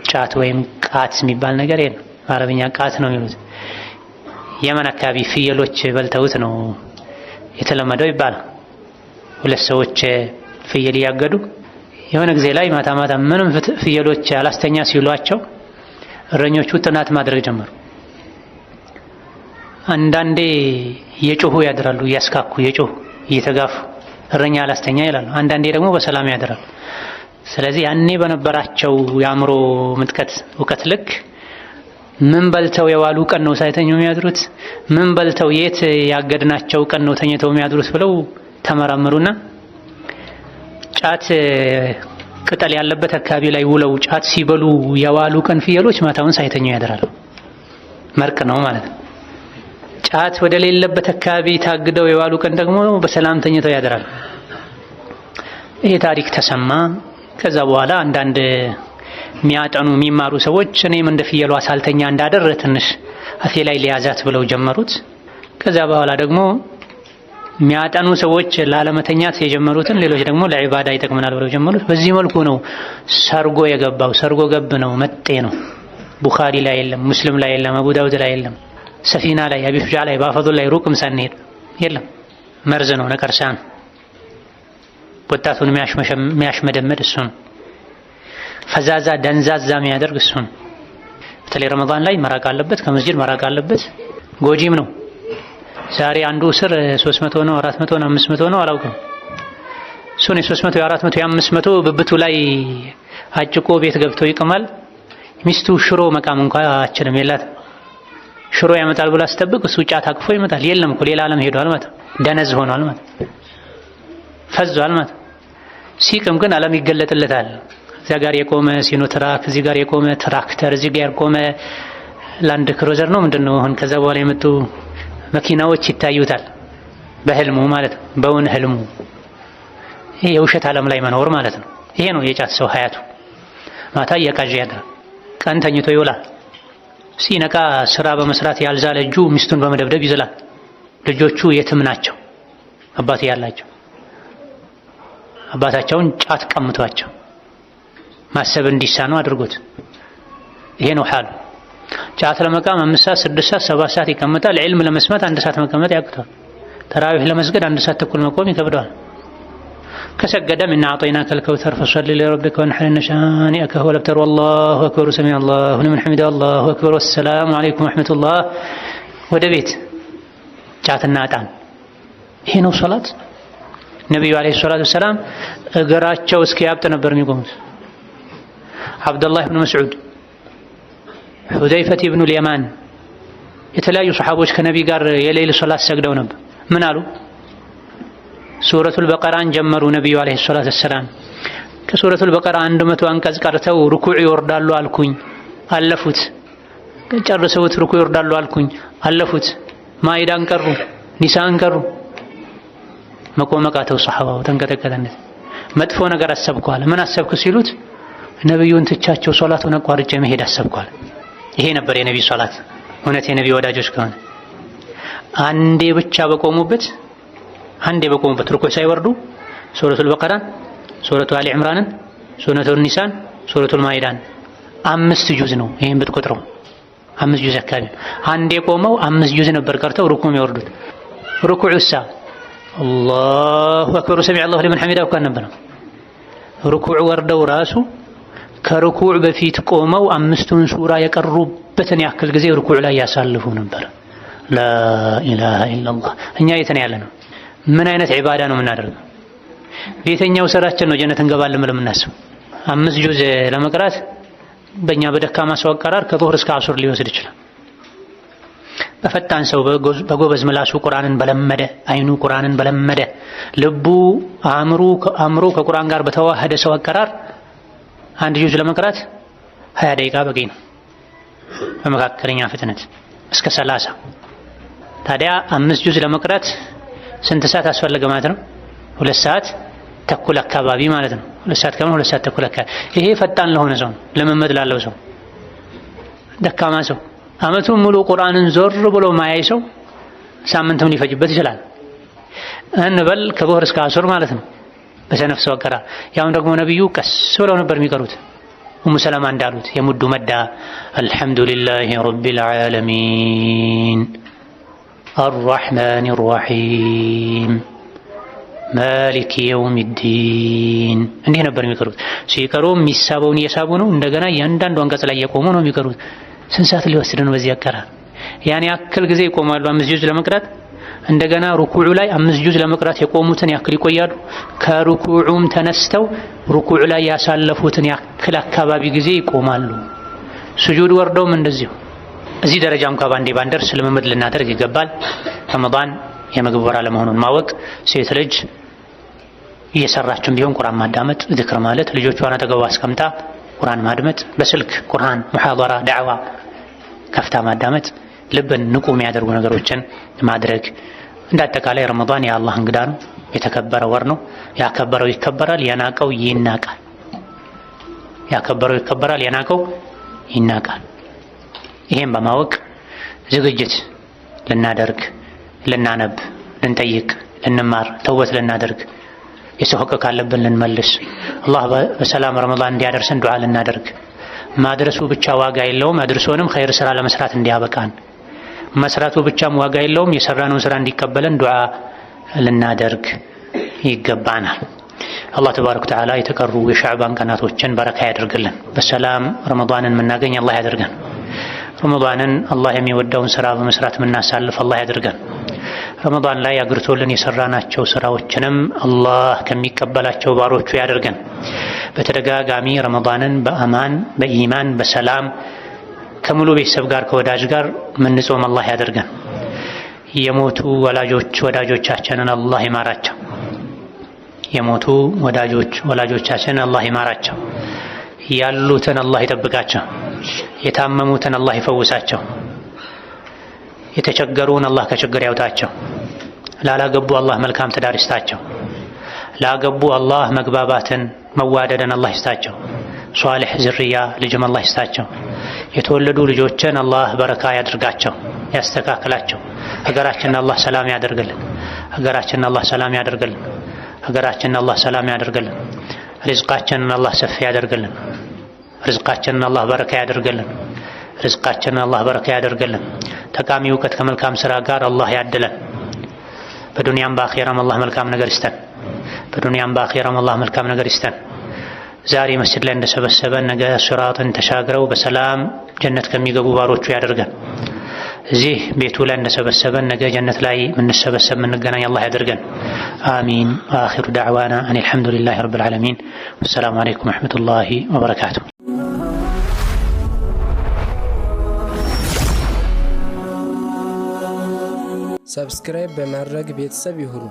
ጫት ወይም ቃት የሚባል ነገር የለም። በአረብኛ ቃት ነው የሚሉት። የመን አካባቢ ፍየሎች በልተውት ነው የተለመደው ይባላል። ሁለት ሰዎች ፍየል እያገዱ የሆነ ጊዜ ላይ ማታ ማታ ምንም ፍየሎች አላስተኛ ሲሏቸው እረኞቹ ጥናት ማድረግ ጀመሩ። አንዳንዴ እየጮሁ ያድራሉ፣ እያስካኩ እየጮሁ እየተጋፉ እረኛ አላስተኛ ይላሉ። አንዳንዴ ደግሞ በሰላም ያድራሉ። ስለዚህ ያኔ በነበራቸው የአእምሮ ምጥቀት እውቀት ልክ ምን በልተው የዋሉ ቀን ነው ሳይተኙ የሚያድሩት፣ ምን በልተው የት ያገድናቸው ቀን ነው ተኝተው የሚያድሩት ብለው ተመራመሩና ጫት ቅጠል ያለበት አካባቢ ላይ ውለው ጫት ሲበሉ የዋሉ ቀን ፍየሎች ማታውን ሳይተኙ ያድራሉ። መርቅ ነው ማለት ነው። ጫት ወደ ሌለበት አካባቢ ታግደው የዋሉ ቀን ደግሞ በሰላም ተኝተው ያድራሉ። ይሄ ታሪክ ተሰማ። ከዛ በኋላ አንዳንድ የሚያጠኑ የሚማሩ ሰዎች እኔም እንደ ፍየሏ ሳልተኛ እንዳደር ትንሽ አፌ ላይ ሊያዛት ብለው ጀመሩት። ከዛ በኋላ ደግሞ የሚያጠኑ ሰዎች ላለመተኛት የጀመሩትን ሌሎች ደግሞ ለዒባዳ ይጠቅመናል ብለው ጀመሩት። በዚህ መልኩ ነው ሰርጎ የገባው። ሰርጎ ገብ ነው፣ መጤ ነው። ቡኻሪ ላይ የለም፣ ሙስሊም ላይ የለም፣ አቡ ዳውድ ላይ የለም፣ ሰፊና ላይ፣ አቢ ሹጃዕ ላይ፣ ባፈዱል ላይ ሩቅም ሳንሄድ የለም። መርዝ ነው፣ ነቀርሳ ነው። ወጣቱን የሚያሽመደመድ እሱ ነው። ፈዛዛ ደንዛዛ የሚያደርግ እሱ ነው። በተለይ ረመዳን ላይ መራቅ አለበት፣ ከመስጂድ መራቅ አለበት። ጎጂም ነው። ዛሬ አንዱ ስር 300 ነው፣ 400 ነው፣ 500 ነው አላውቅም። እሱን 300 400 500 ብብቱ ላይ አጭቆ ቤት ገብቶ ይቅማል። ሚስቱ ሽሮ መቃም እንኳን አችልም የላት። ሽሮ ያመጣል ብሎ አስጠብቅ፣ እሱ ጫት አቅፎ ይመጣል። የለም እኮ ሌላ ዓለም ሄዷል ማለት ደነዝ ሆኗል ማለት ፈዟል ማለት። ሲቅም ግን ዓለም ይገለጥለታል። እዚያ ጋር የቆመ ሲኖትራክ፣ እዚህ ጋር የቆመ ትራክተር፣ እዚህ ጋር የቆመ ላንድ ክሩዘር ነው ምንድነው አሁን ከዛ በኋላ የመጡ መኪናዎች ይታዩታል። በህልሙ ማለት ነው፣ በውን ህልሙ። ይሄ የውሸት ዓለም ላይ መኖር ማለት ነው። ይሄ ነው የጫት ሰው ሀያቱ። ማታ እየቃዠ ያድራል፣ ቀን ተኝቶ ይውላል። ሲነቃ ስራ በመስራት ያልዛለ እጁ ሚስቱን በመደብደብ ይዝላል። ልጆቹ የትም ናቸው፣ አባት ያላቸው አባታቸውን ጫት ቀምቷቸው ማሰብ እንዲሳኑ አድርጎት። ይሄ ነው ሐሉ። ጫት ለመቃም 5 ሰዓት 6 ሰዓት 7 ሰዓት ይቀመጣል። ዒልም ለመስማት 1 ሰዓት መቀመጥ ያቅተዋል። ተራዊህ ለመስገድ 1 ሰዓት ተኩል መቆም ይከብደዋል። ከሰገደም እና አዕጠይናከ አልከውተር ፈሰሊ ሊረቢከ ወንሐር ኢነ ሻኒአከ ሁወል አብተር ወላሁ አክበር ሰሚዐ አላሁ ሊመን ሐሚደሁ አላሁ አክበር ወሰላሙ ዐለይኩም ወረሕመቱላህ። ወደ ቤት ጫትና ዕጣን። ይሄ ነው ሶላት። ነቢዩ ዓለይሂ ሰላቱ ወሰላም እግራቸው እስኪያብጥ ነበር የሚቆሙት። አብዱላህ ብን መስዑድ፣ ሁዘይፈት ብኑ ልየማን የተለያዩ ሰሓቦች ከነቢ ጋር የሌሊት ሶላት ሰግደው ነበር። ምን አሉ? ሱረቱል በቀራን ጀመሩ ነቢዩ ዓለይሂ ሰላቱ ወሰላም። ከሱረቱል በቀራ 100 አንቀጽ ቀርተው ሩኩዕ ይወርዳሉ አልኩኝ፣ አለፉት። ጨርሰውት ሩኩዕ ይወርዳሉ አልኩኝ፣ አለፉት። ማኢዳን ቀሩ፣ ኒሳን ቀሩ። መቆመቃተው ሰሓባው ተንቀጠቀጠነት። መጥፎ ነገር አሰብኳል። ምን አሰብክ ሲሉት ነብዩን ትቻቸው ሶላቱን አቋርጬ መሄድ አሰብኳል። ይሄ ነበር የነብዩ ሶላት። እውነት የነብዩ ወዳጆች ከሆነ አንዴ ብቻ በቆሙበት ሩኩዕ ሳይወርዱ ሱረቱል በቀራን፣ ሱረቱ አሊ ዕምራንን፣ ሱረቱል ኒሳን፣ ሱረቱል ማኢዳን 5 ጁዝ ነው። ይሄን ብትቆጥረው 5 ጁዝ አካባቢ። አንዴ ቆመው 5 ጁዝ ነበር ቀርተው ሩኩዕ የሚወርዱት። ሩኩዕሳ አላሁ አክበር ሰሚዐ አላሁ ሊመን ሐሚደሁ ካን ነበር። ሩኩዕ ወርደው ራሱ ከሩኩዕ በፊት ቆመው 5ቱን ሱራ የቀሩበት የቻሉበትን ያክል ጊዜ ሩኩዕ ላይ ያሳልፉ ነበር። ላኢላሃ ኢላላህ። እኛ የት ነው ያለነው? ምን አይነት ዒባዳ ነው የምናደርገው? በየትኛው ስራችን ነው ጀነት እንገባለን ብለን የምናስበው? 5 ጁዝ ለመቅራት በእኛ በደካማ ሰው አቀራር ከዙህር እስከ አሱር ሊወስድ ይችላል። በፈጣን ሰው በጎበዝ ምላሱ ቁርአንን በለመደ አይኑ ቁርአንን በለመደ ልቡ አእምሮ ከቁርአን ጋር በተዋሃደ ሰው አቀራር 1 ጁዝ ለመቅራት 20 ደቂቃ በቂ ነው። በመካከለኛ ፍጥነት እስከ 30። ታዲያ 5 ጁዝ ለመቅራት ስንት ሰዓት አስፈለገ ማለት ነው? 2 ሰዓት ተኩል አካባቢ ማለት ነው። 2 ሰዓት ከምን 2 ሰዓት ተኩል አካባቢ። ይሄ ፈጣን ለሆነ ሰው፣ ልምምድ ላለው ሰው። ደካማ ሰው አመቱን ሙሉ ቁርአንን ዞር ብሎ ማያይ ሰው ሳምንትም ሊፈጅበት ይችላል። እንበል ከዙህር እስከ አሱር ማለት ነው በሰነፍ ሰው አቀራር። ያውን ደግሞ ነብዩ ቀስ ብለው ነበር የሚቀሩት። ኡሙ ሰለማ እንዳሉት የሙዱ መዳ አልሐምዱሊላሂ ረቢል ዓለሚን አርረሕማኒ ረሒም ማሊክ የውሚዲን እንዲህ ነበር የሚቀሩት። ሲቀሩ የሚሳበውን እየሳቡ ነው። እንደገና እያንዳንዱ አንቀጽ ላይ የቆሙ ነው የሚቀሩት። ስንት ሰዓት ሊወስድ ነው በዚህ አቀራር? ያን ያክል ጊዜ ይቆማሉ 5 ጁዝ ለመቅራት። እንደገና ሩኩዑ ላይ 5 ጁዝ ለመቅራት የቆሙትን ያክል ይቆያሉ። ከሩኩዑም ተነስተው ሩኩዑ ላይ ያሳለፉትን ያክል አካባቢ ጊዜ ይቆማሉ። ስጁድ ወርደውም እንደዚሁ። እዚህ ደረጃ እንኳ ባንደርስ ልምምድ ልናደርግ ይገባል። ረመዳን የምግብ ወር አለመሆኑን ማወቅ፣ ሴት ልጅ እየሰራችም ቢሆን ቁርአን ማዳመጥ፣ ዝክር ማለት፣ ልጆቿን አጠገቧ አስቀምጣ ቁርአን ማድመጥ፣ በስልክ ቁርአን ሙሐደራ ዳዕዋ ከፍታ ማዳመጥ፣ ልብን ንቁ የሚያደርጉ ነገሮችን ማድረግ። እንዳጠቃላይ ረመዳን የአላህ እንግዳ ነው፣ የተከበረ ወር ነው። ያከበረው ይከበራል፣ የናቀው ይናቃል። ያከበረው ይከበራል፣ የናቀው ይናቃል። ይሄን በማወቅ ዝግጅት ልናደርግ፣ ልናነብ፣ ልንጠይቅ፣ ልንማር፣ ተውበት ልናደርግ፣ የሰው ሐቅ ካለብን ልንመልስ፣ አላህ በሰላም ረመዳን እንዲያደርሰን ዱዓ ልናደርግ። ማድረሱ ብቻ ዋጋ የለውም፣ አድርሶንም ኸይር ስራ ለመስራት እንዲያበቃን። መስራቱ ብቻም ዋጋ የለውም፣ የሰራነውን ስራ እንዲቀበለን ዱዓ ልናደርግ ይገባናል። አላህ ተባረከ ወተዓላ የተቀሩ የሻዕባን ቀናቶችን በረካ ያደርግልን። በሰላም ረመዳንን የምናገኝ አላህ ያደርገን። ረመዳንን አላህ የሚወደውን ስራ በመስራት የምናሳልፍ አላህ ያደርገን። ረመዳን ላይ አግርቶልን የሰራናቸው ስራዎችንም አላህ ከሚቀበላቸው ባሮቹ ያደርገን። በተደጋጋሚ ረመዳንን በአማን በኢማን በሰላም ከሙሉ ቤተሰብ ጋር ከወዳጅ ጋር ምንጾም አላህ ያደርገን። የሞቱ ወዳጆቻችንን አላህ ይማራቸው። የሞቱ ወላጆቻችንን አላህ ይማራቸው። ያሉትን አላህ ይጠብቃቸው። የታመሙትን አላህ ይፈውሳቸው። የተቸገሩን አላህ ከችግር ያውጣቸው። ላላገቡ አላህ መልካም ትዳር ይስጣቸው። ላገቡ አላህ መግባባትን መዋደድን አላህ ይስጣቸው። ሷሊህ ዝርያ ልጅም አላህ ይስጣቸው። የተወለዱ ልጆችን አላህ በረካ ያድርጋቸው፣ ያስተካክላቸው። ሀገራችንን አላህ ሰላም ያደርግልን። ሀገራችንን አላህ ሰላም ያደርግልን። ሀገራችንን አላህ ሰላም ያደርግልን። ሪዝቃችንን አላህ ሰፊ ያደርግልን። ሪዝቃችንን አላህ በረካ ያደርግልን። ሪዝቃችንን አላህ በረካ ያደርግልን። ጠቃሚ እውቀት ከመልካም ስራ ጋር አላህ ያድለን። በዱንያም በአኺራም አላህ መልካም ነገር ይስጠን። በዱንያም በአኺራም አላህ መልካም ነገር ይስጠን። ዛሬ መስጂድ ላይ እንደሰበሰበን ነገ ሲራጥን ተሻግረው በሰላም ጀነት ከሚገቡ ባሮቹ ያደርገን። እዚህ ቤቱ ላይ እንደሰበሰበን ነገ ጀነት ላይ የምንሰበሰብ የምንገናኝ አላህ ያደርገን። አሚን። ወአኺሩ ዳዕዋና አኒል ሐምዱሊላሂ ረብል ዓለሚን። ወሰላሙ አለይኩም ወረሕመቱላሂ ወበረካቱሁ። ሰብስክራይብ በማድረግ ቤተሰብ ይሁኑ።